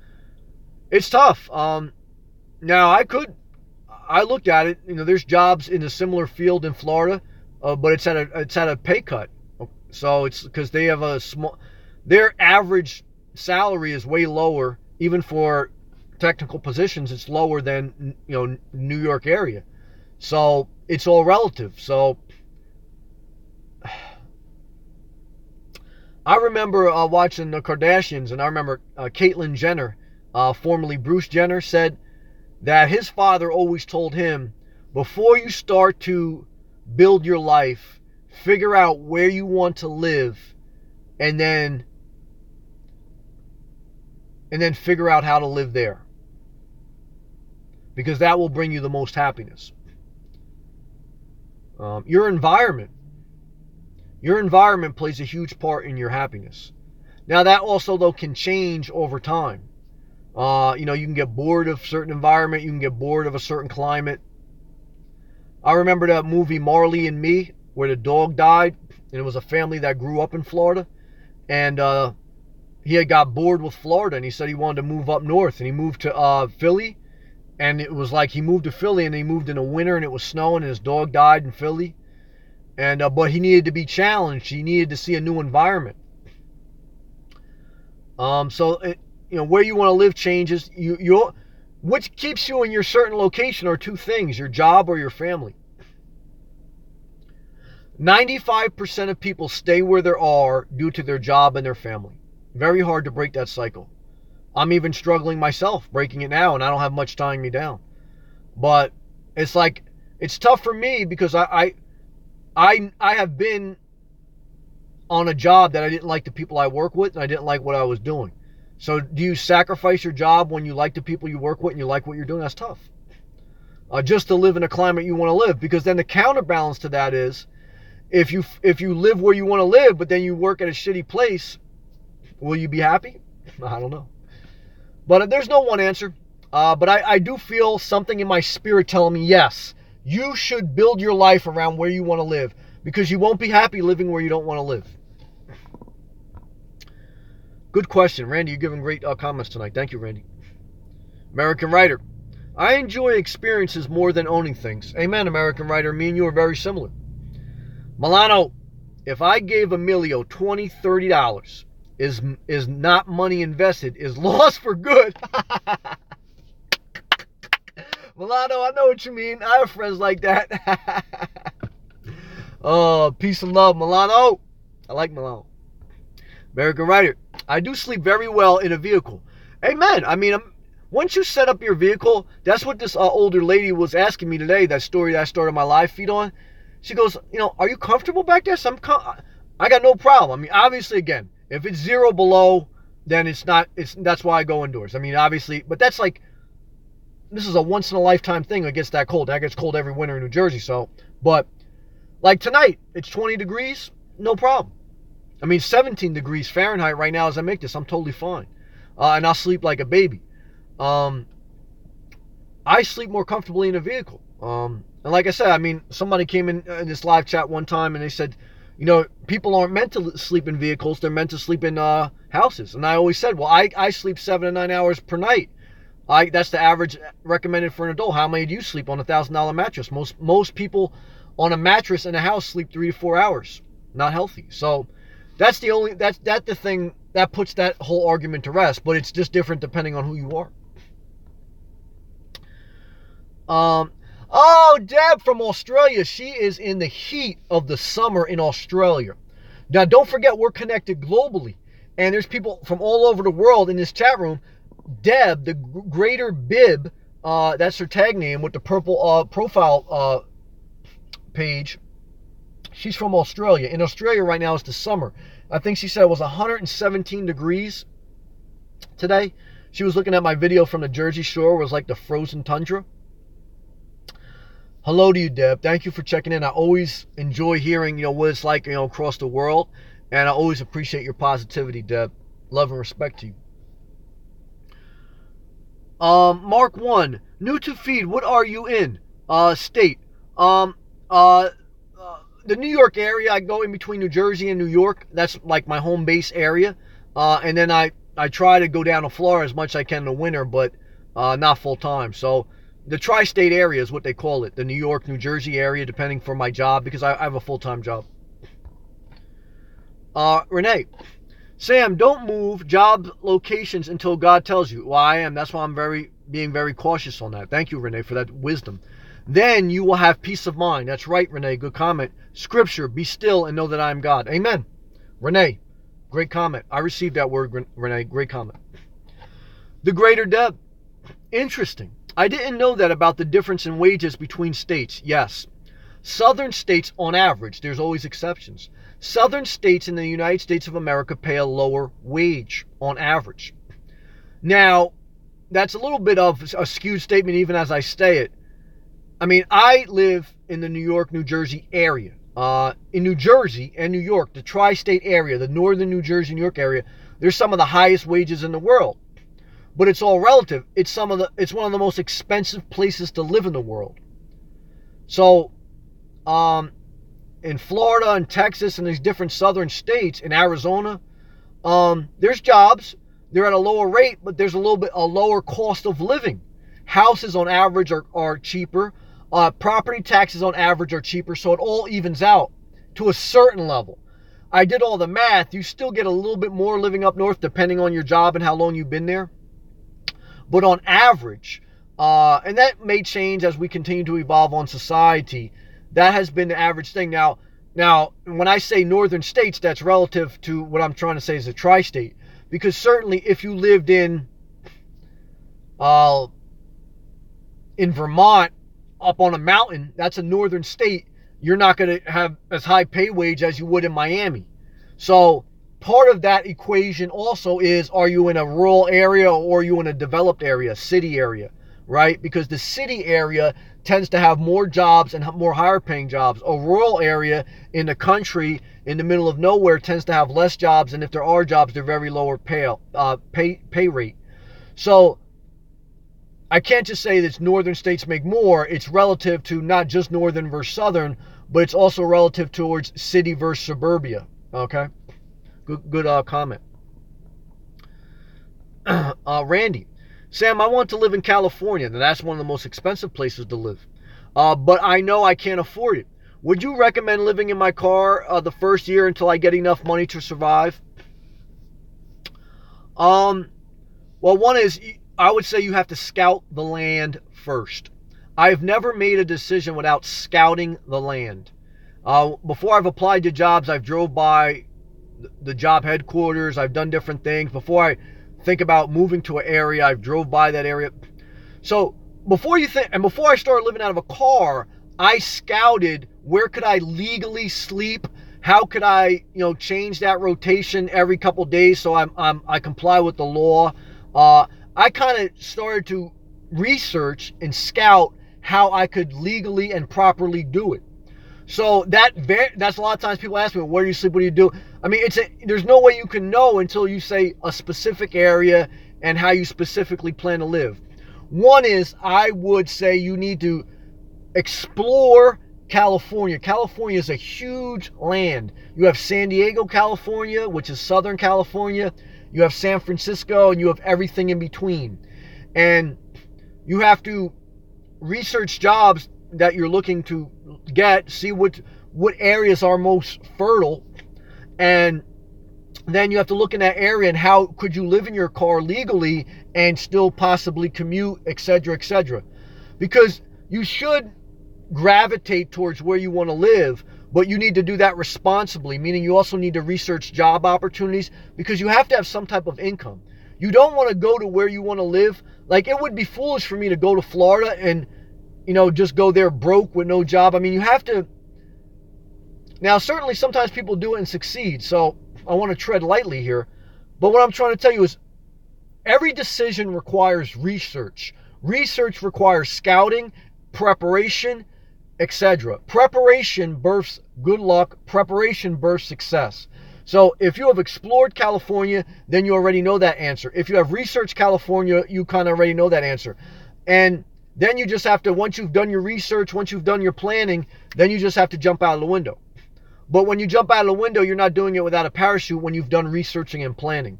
it's tough. Now, I looked at it, there's jobs in a similar field in Florida, but it's at a pay cut. So it's because they have their average salary is way lower, even for technical positions. It's lower than, New York area. So it's all relative. So I remember watching the Kardashians, and I remember Caitlyn Jenner, formerly Bruce Jenner, said that his father always told him, before you start to build your life, figure out where you want to live, and then figure out how to live there, because that will bring you the most happiness. Your environment plays a huge part in your happiness. Now, that also, though, can change over time. You can get bored of a certain environment. You can get bored of a certain climate. I remember that movie Marley and Me, where the dog died, and it was a family that grew up in Florida, and he had got bored with Florida, and he said he wanted to move up north, and he moved to Philly, and it was like he moved to Philly, and he moved in the winter, and it was snowing, and his dog died in Philly, and but he needed to be challenged. He needed to see a new environment. Where you want to live changes. Which keeps you in your certain location are two things: your job or your family. 95% of people stay where they are due to their job and their family. Very hard to break that cycle. I'm even struggling myself breaking it now, and I don't have much tying me down. But it's like, it's tough for me because I have been on a job that I didn't like the people I work with, and I didn't like what I was doing. So do you sacrifice your job when you like the people you work with and you like what you're doing? That's tough. just to live in a climate you want to live. Because then the counterbalance to that is, if you live where you want to live, but then you work at a shitty place, will you be happy? I don't know. But there's no one answer. But I do feel something in my spirit telling me, yes, you should build your life around where you want to live, because you won't be happy living where you don't want to live. Good question. Randy, you're giving great comments tonight. Thank you, Randy. American Writer. I enjoy experiences more than owning things. Amen, American Writer. Me and you are very similar. Milano, if I gave Emilio $20, $30, is not money invested, is lost for good. Milano, I know what you mean. I have friends like that. Oh, peace and love, Milano. I like Milano. American Writer. I do sleep very well in a vehicle. Amen. I mean, once you set up your vehicle, that's what this older lady was asking me today, that story that I started my live feed on. She goes, are you comfortable back there? So I got no problem. I mean, obviously, again, if it's 0 below, then that's why I go indoors. I mean, obviously, but that's like, this is a once in a lifetime thing. It gets that cold. That gets cold every winter in New Jersey. So, but like tonight, it's 20 degrees, no problem. I mean, 17 degrees Fahrenheit right now as I make this. I'm totally fine. And I'll sleep like a baby. I sleep more comfortably in a vehicle. And like I said, I mean, somebody came in this live chat one time and they said, people aren't meant to sleep in vehicles. They're meant to sleep in houses. And I always said, well, I sleep 7 to 9 hours per night. That's the average recommended for an adult. How many do you sleep on a $1,000 mattress? Most people on a mattress in a house sleep 3 to 4 hours. Not healthy. So that's the thing that puts that whole argument to rest. But it's just different depending on who you are. Oh, Deb from Australia. She is in the heat of the summer in Australia. Now, don't forget, we're connected globally. And there's people from all over the world in this chat room. Deb, the Greater Bib, that's her tag name with the purple profile page. She's from Australia. In Australia right now, it's the summer. I think she said it was 117 degrees today. She was looking at my video from the Jersey Shore. It was like the frozen tundra. Hello to you, Deb. Thank you for checking in. I always enjoy hearing, what it's like, across the world. And I always appreciate your positivity, Deb. Love and respect to you. Mark 1. New to feed. What are you in? State. The New York area. I go in between New Jersey and New York. That's like my home base area. And then I try to go down to Florida as much as I can in the winter, but not full time. So the tri-state area is what they call it. The New York, New Jersey area, depending for my job, because I have a full-time job. Renee. Sam, don't move job locations until God tells you. Well, I am. That's why I'm being very cautious on that. Thank you, Renee, for that wisdom. Then you will have peace of mind. That's right, Renee. Good comment. Scripture, be still and know that I am God. Amen. Renee, great comment. I received that word, Renee. Great comment. The Greater Deb. Interesting. I didn't know that about the difference in wages between states. Yes. Southern states, on average, there's always exceptions. Southern states in the United States of America pay a lower wage on average. Now, that's a little bit of a skewed statement even as I say it. I mean, I live in the New York, New Jersey area. In New Jersey and New York, the tri-state area, the northern New Jersey, New York area, there's some of the highest wages in the world. But it's all relative. It's one of the most expensive places to live in the world. So, in Florida and Texas and these different southern states, in Arizona, there's jobs. They're at a lower rate, but there's a lower cost of living. Houses on average are cheaper. Property taxes on average are cheaper, so it all evens out to a certain level. I did all the math. You still get a little bit more living up north depending on your job and how long you've been there. But on average, and that may change as we continue to evolve on society, that has been the average thing. Now, when I say northern states, that's relative to what I'm trying to say is a tri-state. Because certainly if you lived in Vermont, up on a mountain, that's a northern state, you're not going to have as high pay wage as you would in Miami. So part of that equation also is, are you in a rural area or are you in a developed area, city area? right? Because the city area tends to have more jobs and more higher paying jobs. A rural area in the country in the middle of nowhere tends to have less jobs, and if there are jobs, they're very lower pay rate. So I can't just say that northern states make more. It's relative to not just northern versus southern, but it's also relative towards city versus suburbia. Okay, good comment. Randy, Sam, I want to live in California. Now, that's one of the most expensive places to live, but I know I can't afford it. Would you recommend living in my car the first year until I get enough money to survive? Well, one is, I would say you have to scout the land first. I've never made a decision without scouting the land. Before I've applied to jobs, I've drove by the job headquarters. I've done different things. Before I think about moving to an area, I've drove by that area. So before I started living out of a car, I scouted where could I legally sleep. How could I, change that rotation every couple days so I comply with the law. I kind of started to research and scout how I could legally and properly do it. So that's a lot of times people ask me, where do you sleep? What do you do? I mean, there's no way you can know until you say a specific area and how you specifically plan to live. One is, I would say you need to explore California. California is a huge land. You have San Diego, California, which is Southern California. You have San Francisco, and you have everything in between. And you have to research jobs that you're looking to get, see what areas are most fertile, and then you have to look in that area and how could you live in your car legally and still possibly commute, etc., etc. Because you should gravitate towards where you want to live, but you need to do that responsibly, meaning you also need to research job opportunities, because you have to have some type of income. You don't want to go to where you want to live. Like, it would be foolish for me to go to Florida and just go there broke with no job. I mean, you have to. Now, certainly sometimes people do it and succeed, so I want to tread lightly here. But what I'm trying to tell you is every decision requires research. Research requires scouting, preparation, etc. Preparation births good luck. Preparation births success. So if you have explored California, then you already know that answer. If you have researched California, you kind of already know that answer. And then you just have to, once you've done your research, once you've done your planning, then you just have to jump out of the window. But when you jump out of the window, you're not doing it without a parachute when you've done researching and planning.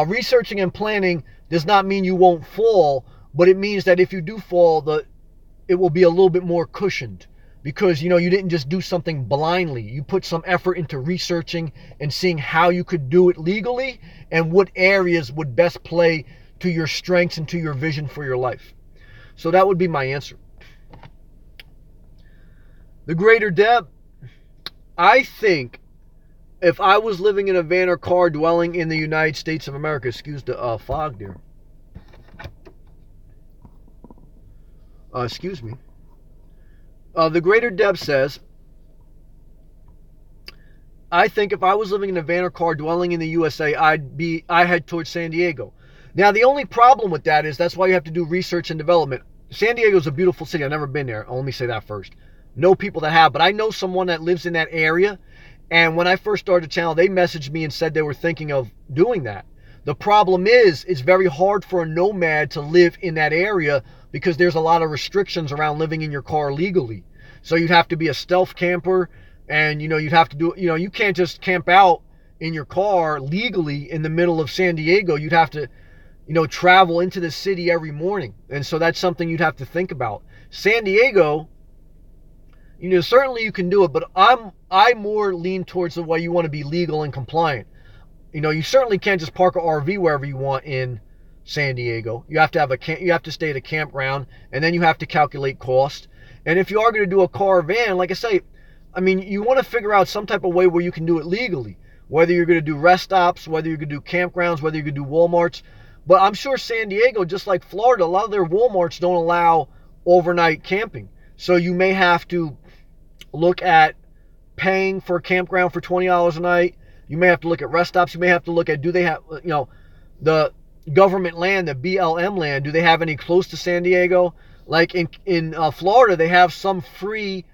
Researching and planning does not mean you won't fall, but it means that if you do fall, it will be a little bit more cushioned, because you didn't just do something blindly. You put some effort into researching and seeing how you could do it legally and what areas would best play to your strengths and to your vision for your life. So that would be my answer. The Greater Deb, I think if I was living in a van or car dwelling in the United States of America, excuse the fog there. Excuse me. The Greater Deb says, I think if I was living in a van or car dwelling in the USA, I head towards San Diego. Now, the only problem with that is that's why you have to do research and development. San Diego is a beautiful city. I've never been there. Let me say that first. Know people that have, but I know someone that lives in that area. And when I first started the channel, they messaged me and said they were thinking of doing that. The problem is, it's very hard for a nomad to live in that area because there's a lot of restrictions around living in your car legally. So you'd have to be a stealth camper, and you'd have to do, you can't just camp out in your car legally in the middle of San Diego. You'd have to, travel into the city every morning. And so that's something you'd have to think about. San Diego, certainly you can do it, but I more lean towards the way you want to be legal and compliant. You certainly can't just park an RV wherever you want in San Diego. You have to you have to stay at a campground, and then you have to calculate cost. And if you are going to do a car or van, like I say, you want to figure out some type of way where you can do it legally. Whether you're going to do rest stops, whether you're going to do campgrounds, whether you're going to do Walmarts. But I'm sure San Diego, just like Florida, a lot of their Walmarts don't allow overnight camping. So you may have to look at paying for a campground for $20 a night. You may have to look at rest stops. You may have to look at, do they have, government land, the BLM land, do they have any close to San Diego? Like in Florida, they have some free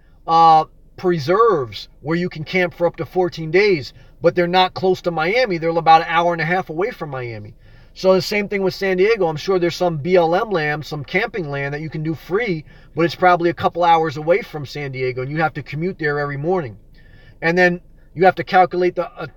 preserves where you can camp for up to 14 days, but they're not close to Miami. They're about an hour and a half away from Miami. So the same thing with San Diego. I'm sure there's some BLM land, some camping land that you can do free, but it's probably a couple hours away from San Diego, and you have to commute there every morning. And then you have to calculate the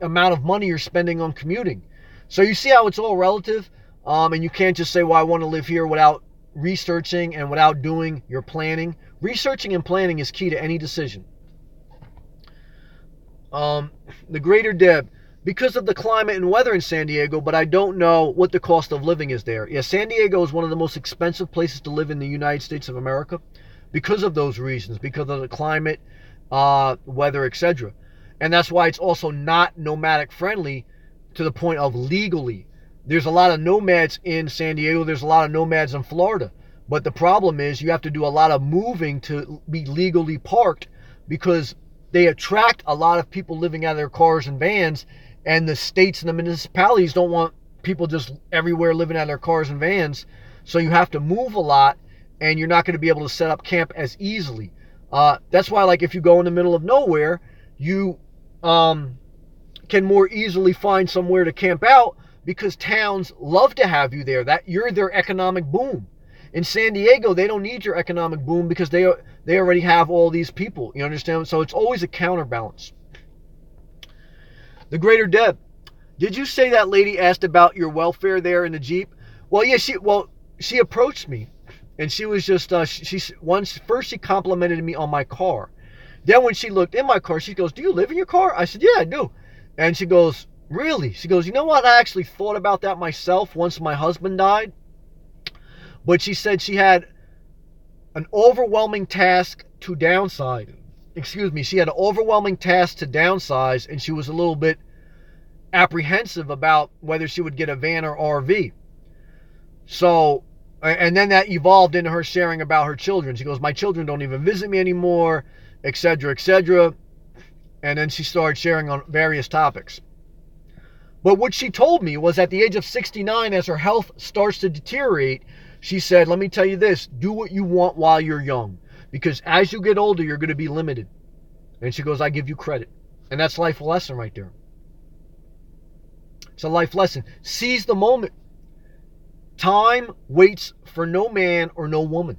amount of money you're spending on commuting. So you see how it's all relative, and you can't just say, well, I want to live here without researching and without doing your planning. Researching and planning is key to any decision. The Greater Deb, because of the climate and weather in San Diego, but I don't know what the cost of living is there. Yeah, San Diego is one of the most expensive places to live in the United States of America because of those reasons, because of the climate, weather, etc. And that's why it's also not nomadic friendly to the point of legally. There's a lot of nomads in San Diego. There's a lot of nomads in Florida. But the problem is you have to do a lot of moving to be legally parked because they attract a lot of people living out of their cars and vans, and the states and the municipalities don't want people just everywhere living out of their cars and vans. So you have to move a lot, and you're not going to be able to set up camp as easily. That's why, like, if you go in the middle of nowhere, you can more easily find somewhere to camp out because towns love to have you there. That you're their economic boom. In San Diego, they don't need your economic boom because they already have all these people. You understand? So it's always a counterbalance. The Greater Deb, did you say that lady asked about your welfare there in the Jeep? Well, yeah, she approached me, and she was just first she complimented me on my car. Then when she looked in my car, she goes, "Do you live in your car?" I said, "Yeah, I do." And she goes, "Really?" She goes, "You know what? I actually thought about that myself once my husband died." But she said she had an overwhelming task to downsize. She had an overwhelming task to downsize, and she was a little bit apprehensive about whether she would get a van or RV. So, and then that evolved into her sharing about her children. She goes, "My children don't even visit me anymore," etc., etc. And then she started sharing on various topics. But what she told me was at the age of 69, as her health starts to deteriorate, she said, "Let me tell you this, do what you want while you're young. Because as you get older, you're going to be limited." And she goes, "I give you credit." And that's life lesson right there. It's a life lesson. Seize the moment. Time waits for no man or no woman.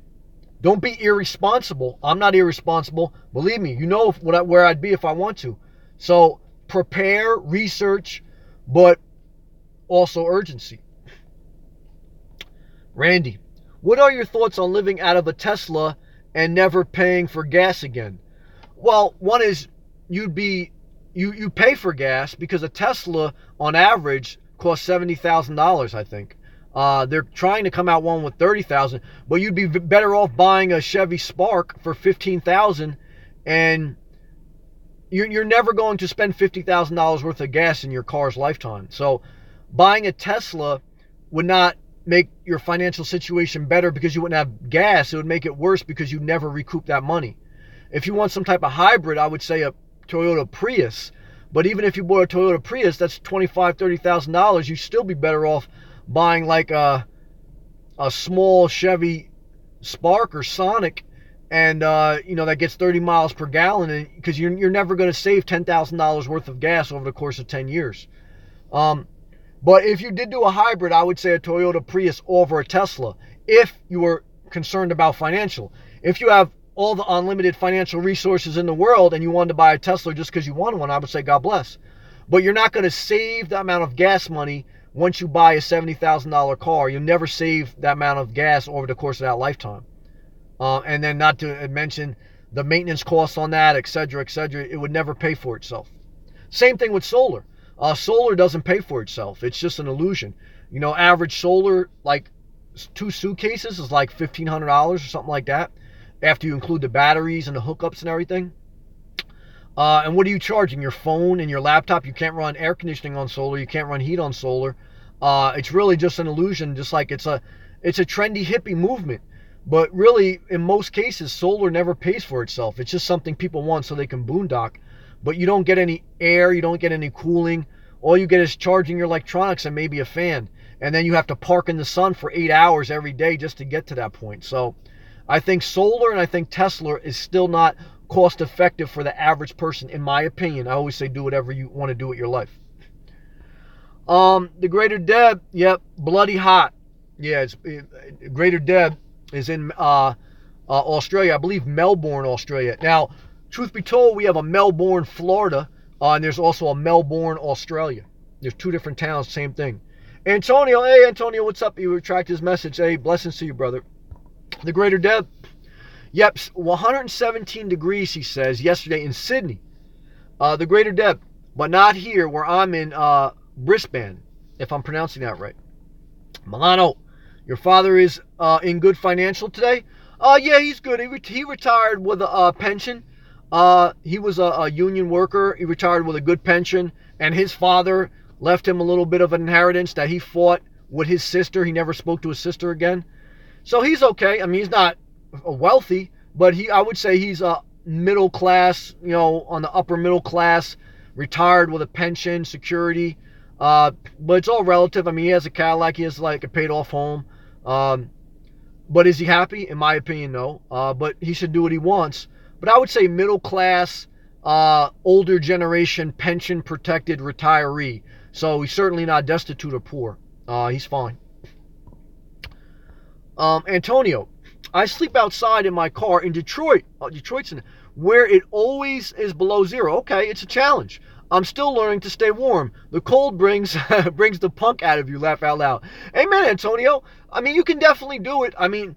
Don't be irresponsible. I'm not irresponsible. Believe me, you know where I'd be if I want to. So prepare, research, but also urgency. Randy, what are your thoughts on living out of a Tesla and never paying for gas again? Well, one is you pay for gas because a Tesla on average costs $70,000, I think. They're trying to come out one with $30,000, but you'd be better off buying a Chevy Spark for $15,000, and you're never going to spend $50,000 worth of gas in your car's lifetime. So buying a Tesla would not make your financial situation better because you wouldn't have gas. It would make it worse because you never recoup that money. If you want some type of hybrid, I would say a Toyota Prius. But even if you bought a Toyota Prius, that's $25,000, $30,000. You'd still be better off buying like a small Chevy Spark or Sonic, and that gets 30 miles per gallon, because you're never going to save $10,000 worth of gas over the course of 10 years. But if you did do a hybrid, I would say a Toyota Prius over a Tesla, if you were concerned about financial. If you have all the unlimited financial resources in the world and you wanted to buy a Tesla just because you want one, I would say God bless. But you're not going to save the amount of gas money once you buy a $70,000 car. You'll never save that amount of gas over the course of that lifetime. And then not to mention the maintenance costs on that, etc., etc. It would never pay for itself. Same thing with solar. Solar doesn't pay for itself. It's just an illusion. Average solar, like 2 suitcases, is like $1,500 or something like that, after you include the batteries and the hookups and everything. And what are you charging? Your phone and your laptop? You can't run air conditioning on solar. You can't run heat on solar. It's really just an illusion, just like it's a trendy hippie movement. But really, in most cases, solar never pays for itself. It's just something people want so they can boondock. But you don't get any air. You don't get any cooling. All you get is charging your electronics and maybe a fan. and then you have to park in the sun for 8 hours every day just to get to that point. So I think solar and I think Tesla is still not cost effective for the average person, in my opinion. I always say do whatever you want to do with your life. The Greater Deb, yep, bloody hot. Yeah, Greater Deb is in Australia, I believe Melbourne, Australia. Now, truth be told, we have a Melbourne, Florida, and there's also a Melbourne, Australia. There's 2 different towns, same thing. Antonio, hey Antonio, what's up? He retracted his message. Hey, blessings to you, brother. The Greater Deb, yep, 117 degrees, he says, yesterday in Sydney. The Greater Deb, but not here where I'm in Brisbane, if I'm pronouncing that right. Milano, your father is in good financial today? Yeah, he's good. He retired with a pension. He was a union worker. He retired with a good pension, and his father left him a little bit of an inheritance that he fought with his sister. He never spoke to his sister again. So he's okay. I mean, he's not wealthy, but I would say he's a middle class, on the upper middle class, retired with a pension, security. But it's all relative. I mean, he has a Cadillac. He has like a paid off home. But is he happy? In my opinion, no. But he should do what he wants. But I would say middle class, older generation, pension protected retiree. So he's certainly not destitute or poor. He's fine. Antonio, I sleep outside in my car in Detroit. Detroit's where it always is below zero. Okay, it's a challenge. I'm still learning to stay warm. The cold brings the punk out of you. Laugh out loud. Amen, Antonio. I mean, you can definitely do it. I mean,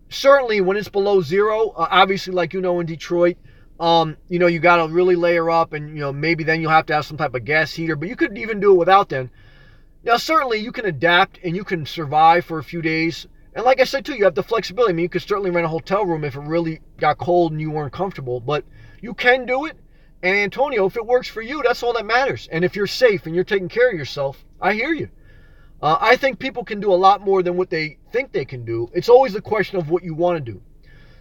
certainly when it's below zero, obviously, like in Detroit, you got to really layer up, and maybe then you'll have to have some type of gas heater. But you could even do it without then. Now, certainly you can adapt and you can survive for a few days. And like I said too, you have the flexibility. I mean, you could certainly rent a hotel room if it really got cold and you weren't comfortable. But you can do it. And Antonio, if it works for you, that's all that matters. And if you're safe and you're taking care of yourself, I hear you. I think people can do a lot more than what they think they can do. It's always a question of what you want to do.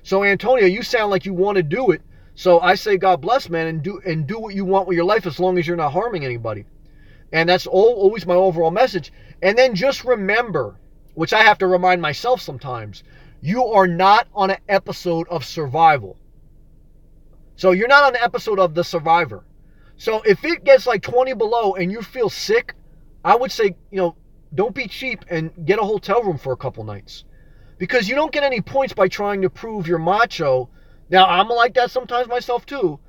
So Antonio, you sound like you want to do it. So I say God bless, man, and do what you want with your life as long as you're not harming anybody. And that's always my overall message. And then just remember, which I have to remind myself sometimes, you are not on an episode of survival. So you're not on the episode of The Survivor. So if it gets like 20 below and you feel sick, I would say, don't be cheap and get a hotel room for a couple nights. Because you don't get any points by trying to prove you're macho. Now, I'm like that sometimes myself too.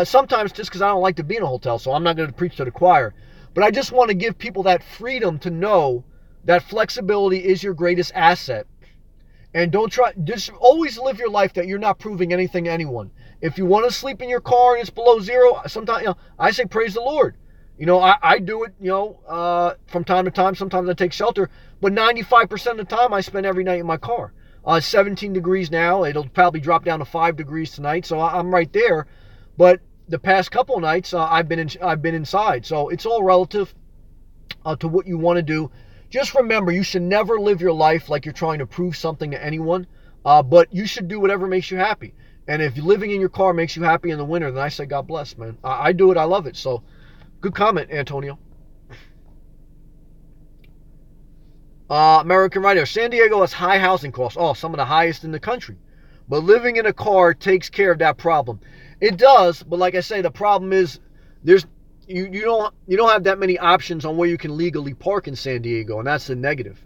Sometimes just because I don't like to be in a hotel, so I'm not going to preach to the choir. But I just want to give people that freedom to know that flexibility is your greatest asset. And just always live your life that you're not proving anything to anyone. If you want to sleep in your car and it's below zero, sometimes, I say praise the Lord. I do it, from time to time. Sometimes I take shelter, but 95% of the time I spend every night in my car. 17 degrees now. It'll probably drop down to 5 degrees tonight, so I'm right there. But the past couple of nights, I've been inside. So it's all relative to what you want to do. Just remember, you should never live your life like you're trying to prove something to anyone, but you should do whatever makes you happy. And if living in your car makes you happy in the winter, then I say God bless, man. I do it. I love it. So good comment, Antonio. American writer, San Diego has high housing costs. Oh, some of the highest in the country. But living in a car takes care of that problem. It does, but like I say, the problem is you don't have that many options on where you can legally park in San Diego, and that's the negative.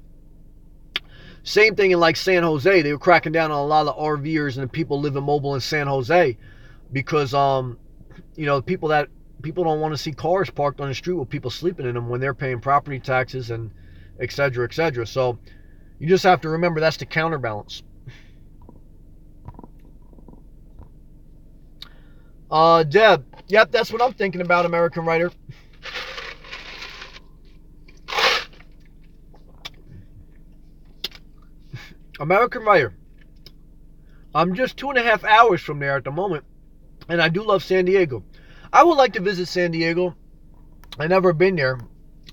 Same thing in like San Jose. They were cracking down on a lot of the RVers and the people living mobile in San Jose because people don't want to see cars parked on the street with people sleeping in them when they're paying property taxes and et cetera, et cetera. So you just have to remember that's the counterbalance. Deb, yep, that's what I'm thinking about, American writer. American writer, I'm just 2.5 hours from there at the moment, and I do love San Diego. I would like to visit San Diego. I've never been there.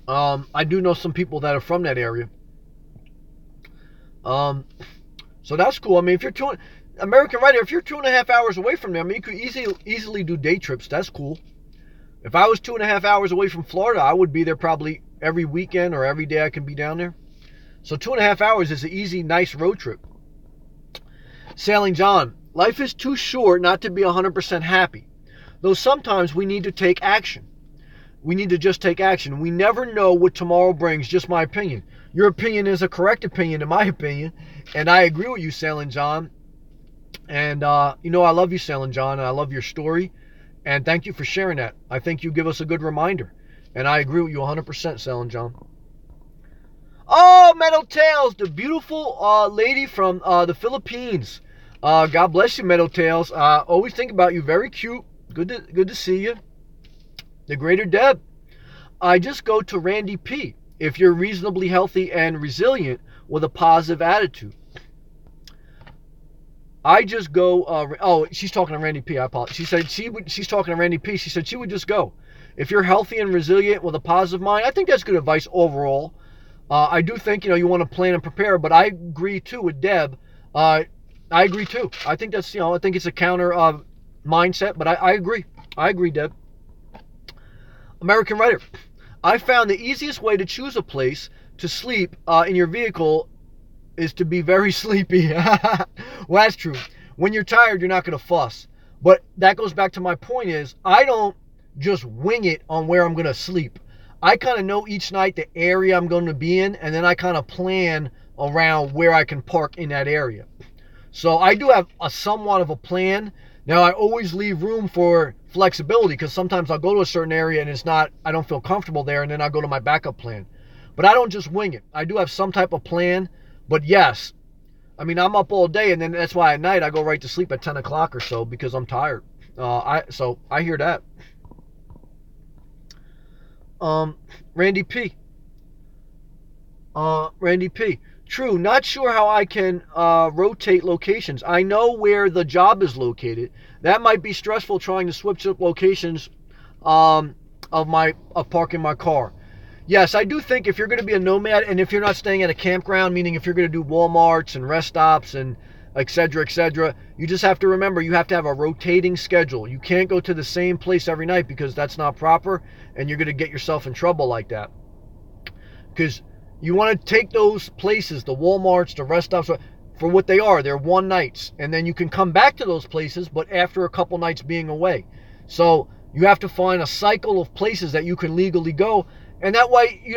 I do know some people that are from that area. So that's cool. I mean, if you're American writer, if you're 2.5 hours away from there, I mean, you could easily do day trips. That's cool. If I was 2.5 hours away from Florida, I would be there probably every weekend or every day I can be down there. So 2.5 hours is an easy, nice road trip. Sailing John, life is too short not to be 100% happy. Though sometimes we need to take action. We need to just take action. We never know what tomorrow brings, just my opinion. Your opinion is a correct opinion, in my opinion. And I agree with you, Sailing John. And, I love you, Sailing John, and I love your story. And thank you for sharing that. I think you give us a good reminder. And I agree with you 100%, Sailing John. Oh, Meadow Tails, the beautiful lady from the Philippines. God bless you, Meadow Tails. Always think about you. Very cute. Good to see you. The Greater Deb. I just go to Randy P. If you're reasonably healthy and resilient with a positive attitude. I just go, she's talking to Randy P. I apologize. She said she's talking to Randy P. She said she would just go. If you're healthy and resilient with a positive mind, I think that's good advice overall. I do think, you want to plan and prepare, but I agree too with Deb. I agree too. I think that's, I think it's a counter mindset, but I agree. I agree, Deb. American Writer. I found the easiest way to choose a place to sleep in your vehicle is to be very sleepy. Well, that's true. When you're tired, you're not going to fuss. But that goes back to my point is, I don't just wing it on where I'm going to sleep. I kind of know each night the area I'm going to be in, and then I kind of plan around where I can park in that area. So I do have a somewhat of a plan. Now, I always leave room for flexibility because sometimes I'll go to a certain area and I don't feel comfortable there, and then I'll go to my backup plan. But I don't just wing it. I do have some type of plan. But yes, I'm up all day, and then that's why at night I go right to sleep at 10 o'clock or so because I'm tired. So I hear that. Randy P. True, not sure how I can rotate locations. I know where the job is located. That might be stressful trying to switch up locations of parking my car. Yes, I do think if you're going to be a nomad and if you're not staying at a campground, meaning if you're going to do Walmarts and rest stops and et cetera, you just have to remember you have to have a rotating schedule. You can't go to the same place every night because that's not proper and you're going to get yourself in trouble like that. Because you want to take those places, the Walmarts, the rest stops, for what they are. They're one nights. And then you can come back to those places, but after a couple nights being away. So you have to find a cycle of places that you can legally go. And that way, you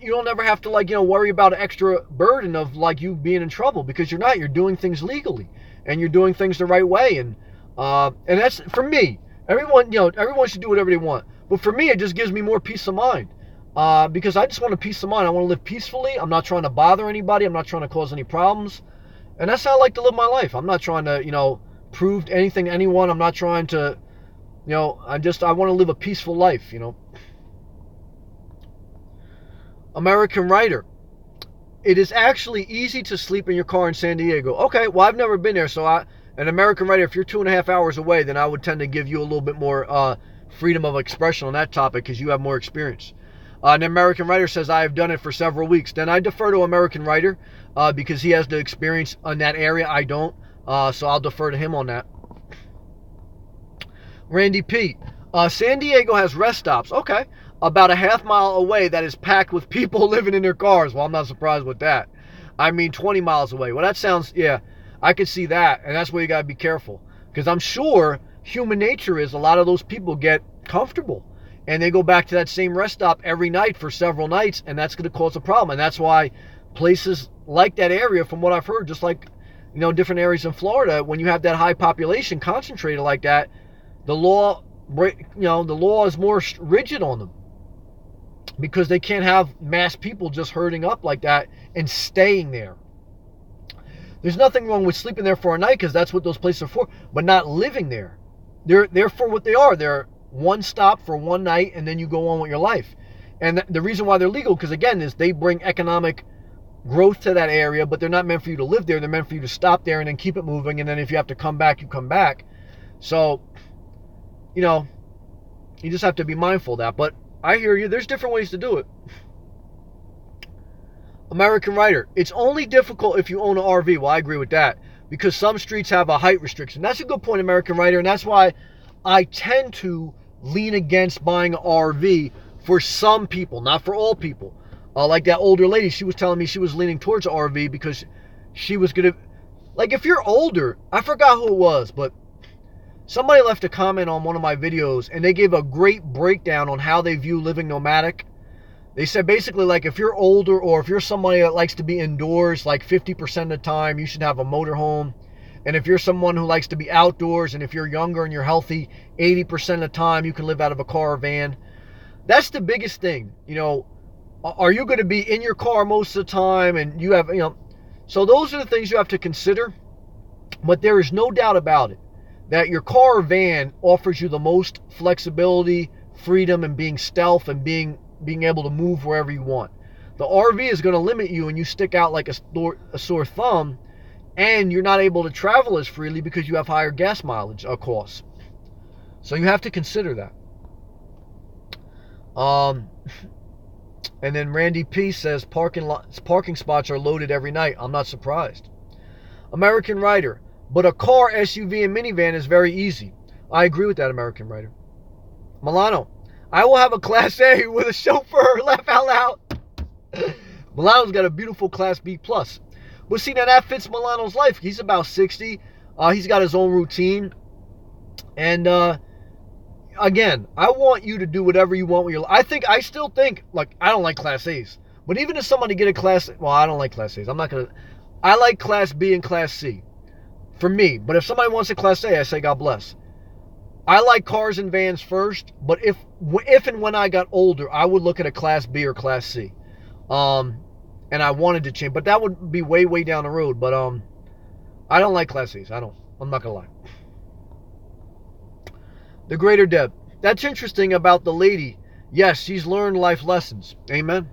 don't ever have to worry about an extra burden of you being in trouble because you're not. You're doing things legally and you're doing things the right way. And that's for me. Everyone should do whatever they want. But for me, it just gives me more peace of mind because I just want a peace of mind. I want to live peacefully. I'm not trying to bother anybody. I'm not trying to cause any problems. And that's how I like to live my life. I'm not trying to, prove anything to anyone. I'm not trying to, I want to live a peaceful life, American Writer. It is actually easy to sleep in your car in San Diego. Okay, well, I've never been there, so an American Writer, if you're 2.5 hours away, then I would tend to give you a little bit more freedom of expression on that topic because you have more experience. An American Writer says, I have done it for several weeks. Then I defer to American Writer because he has the experience in that area. I don't, so I'll defer to him on that. Randy P. San Diego has rest stops. Okay. About a half mile away that is packed with people living in their cars. Well, I'm not surprised with that. 20 miles away. Well, that sounds, I could see that. And that's where you got to be careful. Because I'm sure human nature is a lot of those people get comfortable. And they go back to that same rest stop every night for several nights. And that's going to cause a problem. And that's why places like that area, from what I've heard, just like, different areas in Florida, when you have that high population concentrated like that, the law is more rigid on them. Because they can't have mass people just herding up like that and staying there. There's nothing wrong with sleeping there for a night because that's what those places are for, but not living there. They're for what they are. They're one stop for one night and then you go on with your life. And the reason why they're legal, because again, is they bring economic growth to that area, but they're not meant for you to live there. They're meant for you to stop there and then keep it moving. And then if you have to come back, you come back. So, you just have to be mindful of that. But I hear you. There's different ways to do it. American Writer. It's only difficult if you own an RV. Well, I agree with that. Because some streets have a height restriction. That's a good point, American Writer. And that's why I tend to lean against buying an RV for some people. Not for all people. Like that older lady, she was telling me she was leaning towards RV because she was going to, like, if you're older, I forgot who it was, but somebody left a comment on one of my videos and they gave a great breakdown on how they view living nomadic. They said basically, like, if you're older or if you're somebody that likes to be indoors like 50% of the time, you should have a motorhome. And if you're someone who likes to be outdoors, and if you're younger and you're healthy, 80% of the time you can live out of a car or van. That's the biggest thing. You know, are you going to be in your car most of the time? And you have, you know, so those are the things you have to consider. But there is no doubt about it that your car or van offers you the most flexibility, freedom, and being stealth and being able to move wherever you want. The RV is going to limit you, and you stick out like a sore thumb, and you're not able to travel as freely because you have higher gas mileage costs. So you have to consider that. And then Randy P says parking spots are loaded every night. I'm not surprised. American Writer, but a car, SUV, and minivan is very easy. I agree with that, American Writer. Milano, I will have a Class A with a chauffeur. Laugh out loud. Milano's got a beautiful Class B plus. But see, now that fits Milano's life. He's about 60. He's got his own routine. And again, I want you to do whatever you want with your life. I still think, like, I don't like Class A's. But even if somebody get a Class, well, I don't like Class A's. I like Class B and Class C. For me. But if somebody wants a Class A, I say God bless. I like cars and vans first. But if and when I got older, I would look at a Class B or Class C. And I wanted to change. But that would be way, way down the road. But I don't like Class A's. I'm not going to lie. The Greater Deb. That's interesting about the lady. Yes, she's learned life lessons. Amen.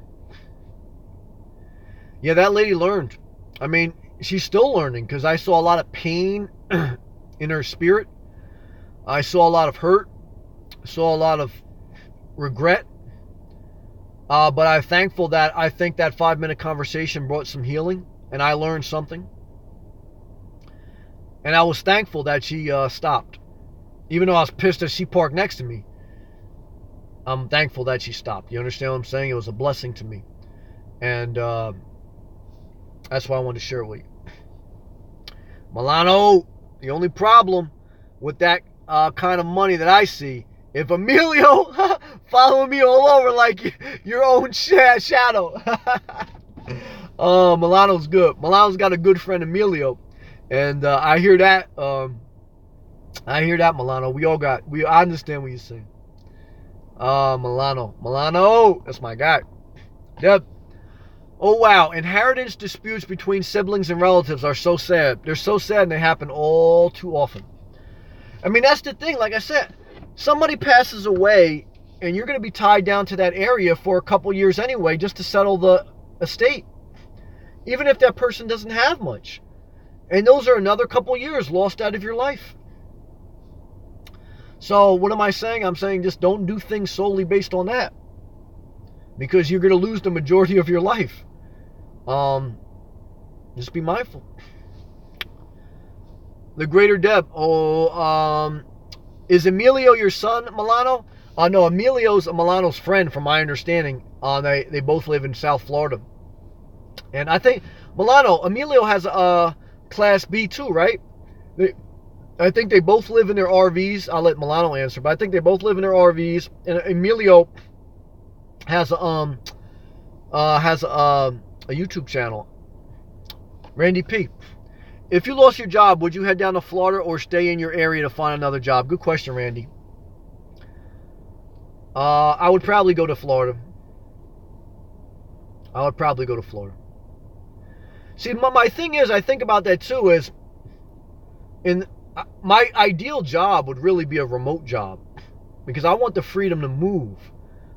Yeah, that lady learned. I mean, she's still learning because I saw a lot of pain in her spirit. I saw a lot of hurt. I saw a lot of regret. But I'm thankful that I think that 5-minute conversation brought some healing and I learned something. And I was thankful that she stopped. Even though I was pissed that she parked next to me, I'm thankful that she stopped. You understand what I'm saying? It was a blessing to me. And that's why I wanted to share it with you. Milano, the only problem with that kind of money that I see, if Emilio following me all over like your own shadow. Milano's good. Milano's got a good friend, Emilio. And I hear that. I hear that, Milano. I understand what you're saying. Milano, that's my guy. Yep. Oh, wow. Inheritance disputes between siblings and relatives are so sad. They're so sad and they happen all too often. I mean, that's the thing. Like I said, somebody passes away and you're going to be tied down to that area for a couple years anyway just to settle the estate. Even if that person doesn't have much. And those are another couple years lost out of your life. So what am I saying? I'm saying just don't do things solely based on that. Because you're going to lose the majority of your life. Just be mindful. The Greater Deb. Is Emilio your son, Milano? No, Emilio's Milano's friend from my understanding. They both live in South Florida. And I think, Emilio has a Class B too, right? I think they both live in their RVs. I'll let Milano answer, but I think they both live in their RVs. And Emilio has a YouTube channel. Randy P. If you lost your job, would you head down to Florida or stay in your area to find another job? Good question, Randy. I would probably go to Florida. See, my thing is, I think about that too, is my ideal job would really be a remote job because I want the freedom to move.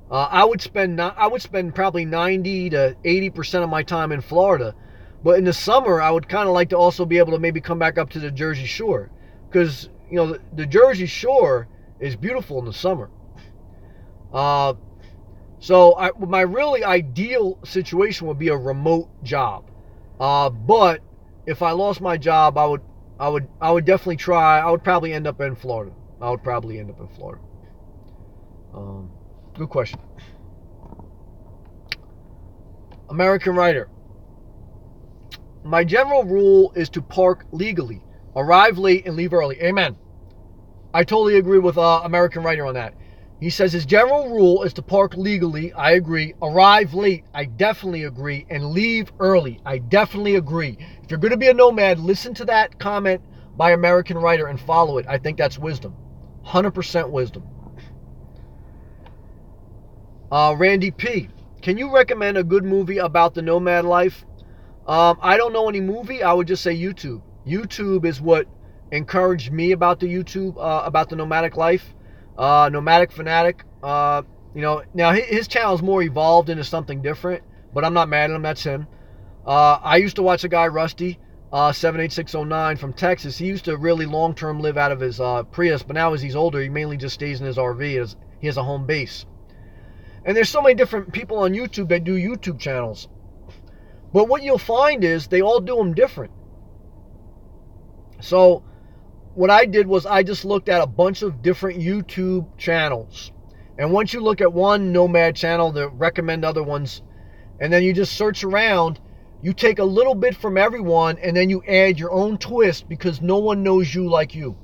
I would spend probably 90 to 80% of my time in Florida, but in the summer I would kind of like to also be able to maybe come back up to the Jersey Shore because the Jersey Shore is beautiful in the summer. So my really ideal situation would be a remote job. But if I lost my job, I would definitely try. I would probably end up in Florida. Good question. American writer. My general rule is to park legally, arrive late, and leave early. Amen. I totally agree with American writer on that. He says his general rule is to park legally. I agree. Arrive late. I definitely agree. And leave early. I definitely agree. If you're going to be a nomad, listen to that comment by American writer and follow it. I think that's wisdom. 100% wisdom. Randy P. Can you recommend a good movie about the nomad life? I don't know any movie. I would just say YouTube. YouTube is what encouraged me about the nomadic life. Nomadic Fanatic. Now his channel is more evolved into something different, but I'm not mad at him. That's him. I used to watch a guy, Rusty, 78609 from Texas. He used to really long-term live out of his Prius, but now as he's older, he mainly just stays in his RV. He has a home base. And there's so many different people on YouTube that do YouTube channels. But what you'll find is they all do them different. So what I did was I just looked at a bunch of different YouTube channels. And once you look at one nomad channel, they recommend other ones. And then you just search around. You take a little bit from everyone and then you add your own twist because no one knows you like you.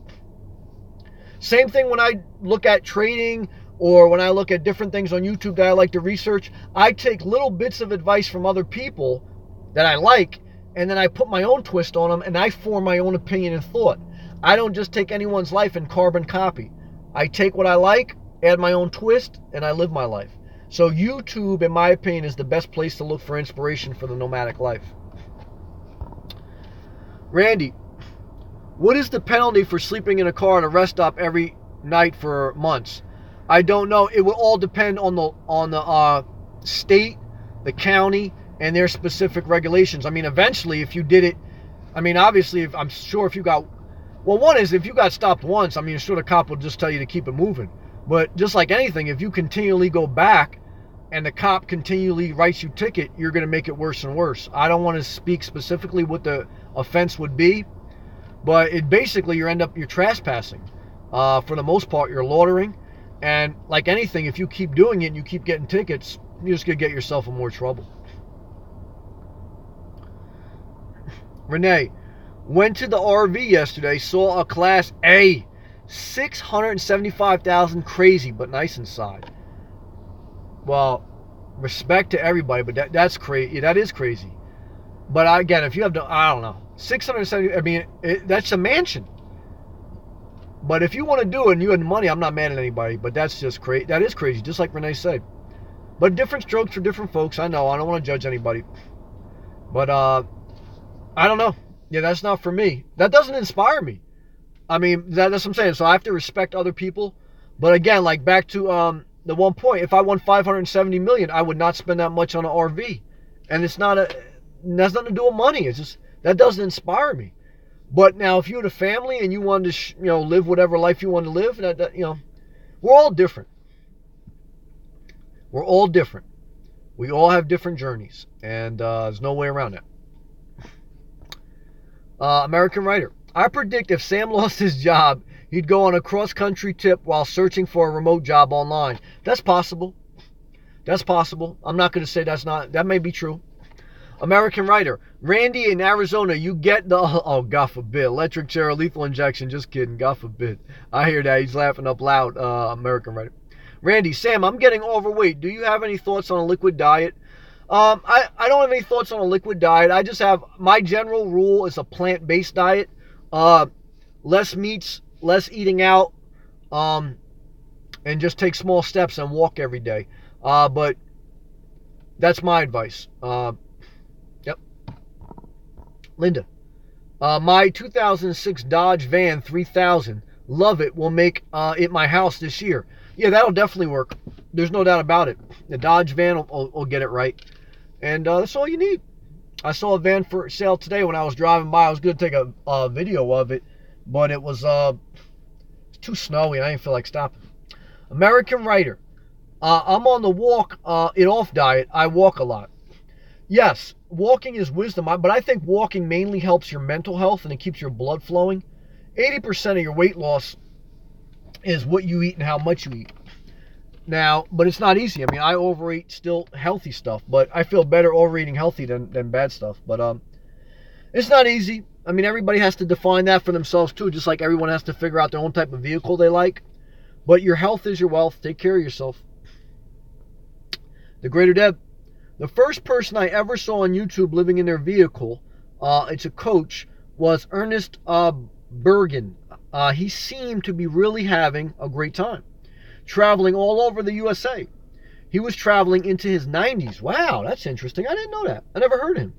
Same thing when I look at trading or when I look at different things on YouTube that I like to research. I take little bits of advice from other people that I like, and then I put my own twist on them, and I form my own opinion and thought. I don't just take anyone's life and carbon copy. I take what I like, add my own twist, and I live my life. So YouTube, in my opinion, is the best place to look for inspiration for the nomadic life. Randy, what is the penalty for sleeping in a car at a rest stop every night for months? I don't know. It will all depend on the state, the county, and their specific regulations. I mean, eventually, if you did it, I mean, obviously, if you got stopped once, I mean, sure, the cop will just tell you to keep it moving. But just like anything, if you continually go back and the cop continually writes you a ticket, you're going to make it worse and worse. I don't want to speak specifically what the offense would be, but it basically you're trespassing. For the most part, you're loitering. And like anything, if you keep doing it and you keep getting tickets, you're just going to get yourself in more trouble. Renee, went to the RV yesterday, saw a Class A, 675,000, crazy, but nice inside. Well, respect to everybody, but that's crazy. That is crazy. But again, if you have, I don't know, 670, I mean, that's a mansion. But if you want to do it and you have money, I'm not mad at anybody, but that's just crazy. That is crazy, just like Renee said. But different strokes for different folks. I know, I don't want to judge anybody. But, I don't know. Yeah, that's not for me. That doesn't inspire me. I mean, that's what I'm saying. So I have to respect other people. But again, like back to the one point, if I won $570 million, I would not spend that much on an RV. And that's nothing to do with money. It's just, that doesn't inspire me. But now, if you had a family and you wanted to, live whatever life you want to live, we're all different. We're all different. We all have different journeys. And there's no way around that. American writer. I predict if Sam lost his job, he'd go on a cross-country trip while searching for a remote job online. That's possible. That's possible. I'm not going to say that may be true. American writer. Randy, in Arizona, you get the, oh, God forbid, electric chair, lethal injection. Just kidding. God forbid. I hear that. He's laughing up loud. American writer. Randy, Sam, I'm getting overweight. Do you have any thoughts on a liquid diet? I don't have any thoughts on a liquid diet. I just have, my general rule is a plant-based diet. Less meats, less eating out, and just take small steps and walk every day. But that's my advice. Yep. Linda, my 2006 Dodge Van 3000, love it, will make it my house this year. Yeah, that'll definitely work. There's no doubt about it. The Dodge Van will get it right. And that's all you need. I saw a van for sale today when I was driving by. I was going to take a video of it, but it was too snowy and I didn't feel like stopping. American writer. I'm on the walk it off diet. I walk a lot. Yes, walking is wisdom, but I think walking mainly helps your mental health and it keeps your blood flowing. 80% of your weight loss is what you eat and how much you eat. Now, but it's not easy. I mean, I overeat still healthy stuff, but I feel better overeating healthy than bad stuff. But it's not easy. I mean, everybody has to define that for themselves too, just like everyone has to figure out their own type of vehicle they like. But your health is your wealth. Take care of yourself. The Greater Deb. The first person I ever saw on YouTube living in their vehicle, it's a coach, was Ernest Bergen. He seemed to be really having a great time, traveling all over the USA. He was traveling into his 90s. Wow, that's interesting. I didn't know that. I never heard of him.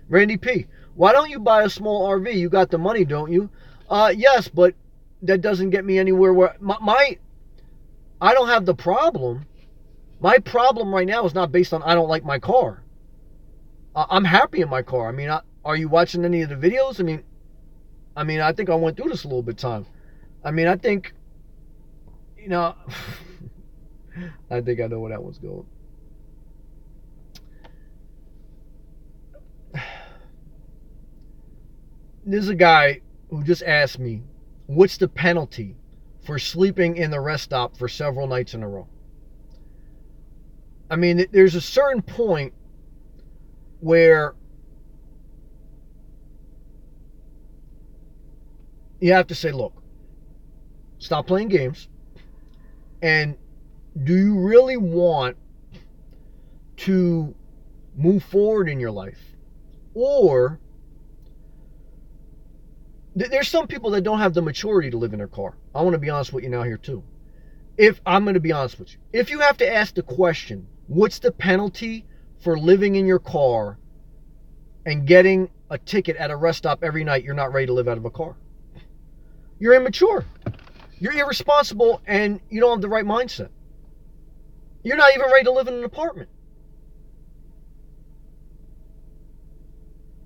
Randy P. Why don't you buy a small RV? You got the money, don't you? Yes, but that doesn't get me anywhere where I don't have the problem. My problem right now is not based on I don't like my car. I'm happy in my car. I mean, are you watching any of the videos? I mean, I think I went through this a little bit time. I mean, I think, I think I know where that one's going. There's a guy who just asked me, what's the penalty for sleeping in the rest stop for several nights in a row? I mean, there's a certain point where you have to say, look, stop playing games. And do you really want to move forward in your life? Or there's some people that don't have the maturity to live in their car. I want to be honest with you now here too. If I'm going to be honest with you, if you have to ask the question, what's the penalty for living in your car and getting a ticket at a rest stop every night, you're not ready to live out of a car. You're immature. You're irresponsible and you don't have the right mindset. You're not even ready to live in an apartment.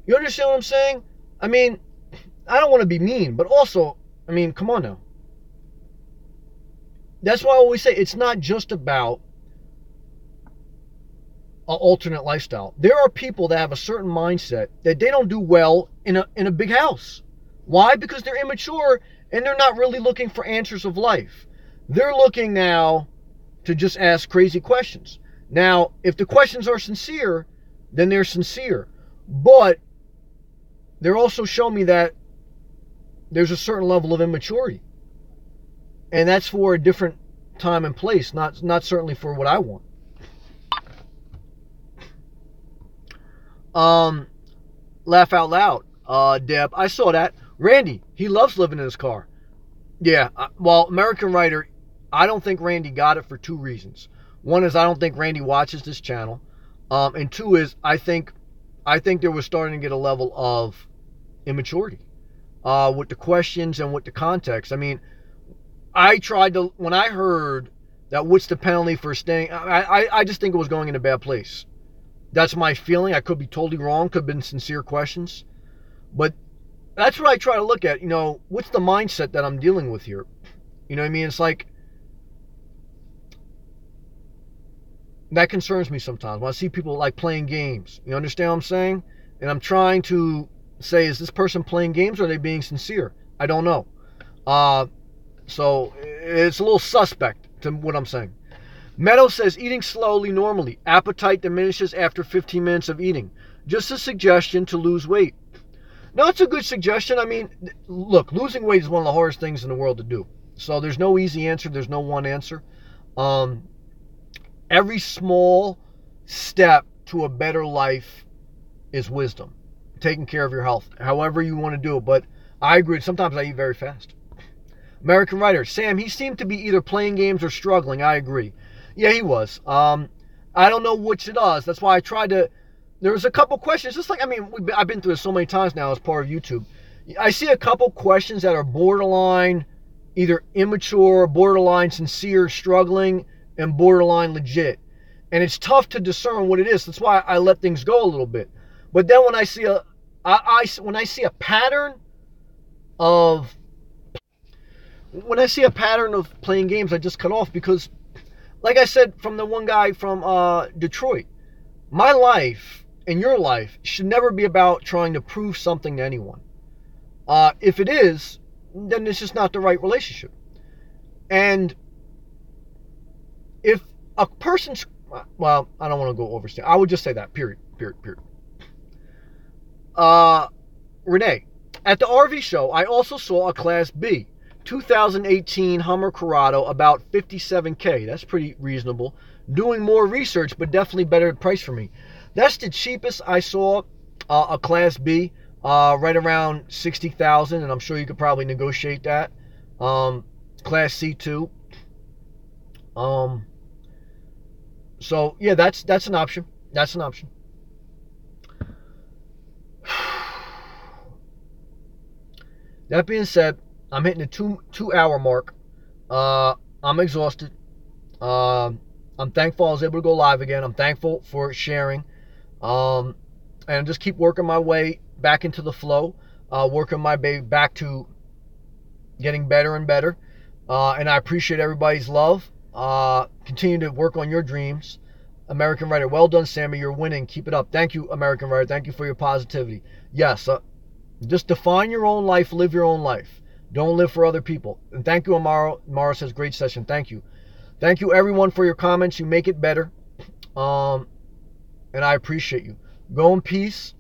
You understand what I'm saying? I mean, I don't want to be mean, but also, I mean, come on now. That's why I always say it's not just about an alternate lifestyle. There are people that have a certain mindset that they don't do well in a big house. Why? Because they're immature and they're not really looking for answers of life. They're looking now to just ask crazy questions. Now, if the questions are sincere, then they're sincere. But they're also showing me that there's a certain level of immaturity. And that's for a different time and place, not certainly for what I want. Laugh out loud. Deb, I saw that. Randy, he loves living in his car. Yeah, well, American Writer, I don't think Randy got it for two reasons. One is I don't think Randy watches this channel. And two is I think there was starting to get a level of immaturity with the questions and with the context. I mean, when I heard that what's the penalty for staying, I just think it was going in a bad place. That's my feeling. I could be totally wrong. Could have been sincere questions. But that's what I try to look at. What's the mindset that I'm dealing with here? You know what I mean? It's like, that concerns me sometimes when I see people like playing games. You understand what I'm saying? And I'm trying to say, is this person playing games or are they being sincere? I don't know. So it's a little suspect to what I'm saying. Meadow says, eating slowly normally. Appetite diminishes after 15 minutes of eating. Just a suggestion to lose weight. No, it's a good suggestion. I mean, look, losing weight is one of the hardest things in the world to do. So there's no easy answer. There's no one answer. Every small step to a better life is wisdom. Taking care of your health, however you want to do it. But I agree. Sometimes I eat very fast. American Writer, Sam, he seemed to be either playing games or struggling. I agree. Yeah, he was. I don't know which it is. That's why I tried to. There was a couple questions. Just like, I've been through this so many times now as part of YouTube. I see a couple questions that are borderline, either immature, borderline sincere, struggling, and borderline legit. And it's tough to discern what it is. That's why I let things go a little bit. But then when I see a pattern of playing games, I just cut off because, like I said from the one guy from Detroit, my life and your life should never be about trying to prove something to anyone. If it is, then it's just not the right relationship. And a person's, well, I don't want to go overstay. I would just say that, period. Renee, at the RV show, I also saw a Class B 2018 Hummer Corrado, about $57K. That's pretty reasonable. Doing more research, but definitely better price for me. That's the cheapest I saw a Class B, right around $60,000, and I'm sure you could probably negotiate that. Class C too. So yeah, that's an option. That's an option. That being said, I'm hitting the two hour mark. I'm exhausted. I'm thankful I was able to go live again. I'm thankful for sharing. And just keep working my way back into the flow, working my way back to getting better and better. And I appreciate everybody's love. Continue to work on your dreams. American Writer, well done, Sammy. You're winning. Keep it up. Thank you, American Writer. Thank you for your positivity. Yes, just define your own life, live your own life. Don't live for other people. And thank you, Amaro. Amaro says, great session. Thank you. Thank you, everyone, for your comments. You make it better. And I appreciate you. Go in peace.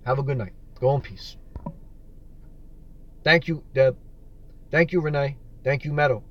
Have a good night. Go in peace. Thank you, Deb. Thank you, Renee. Thank you, Meadow.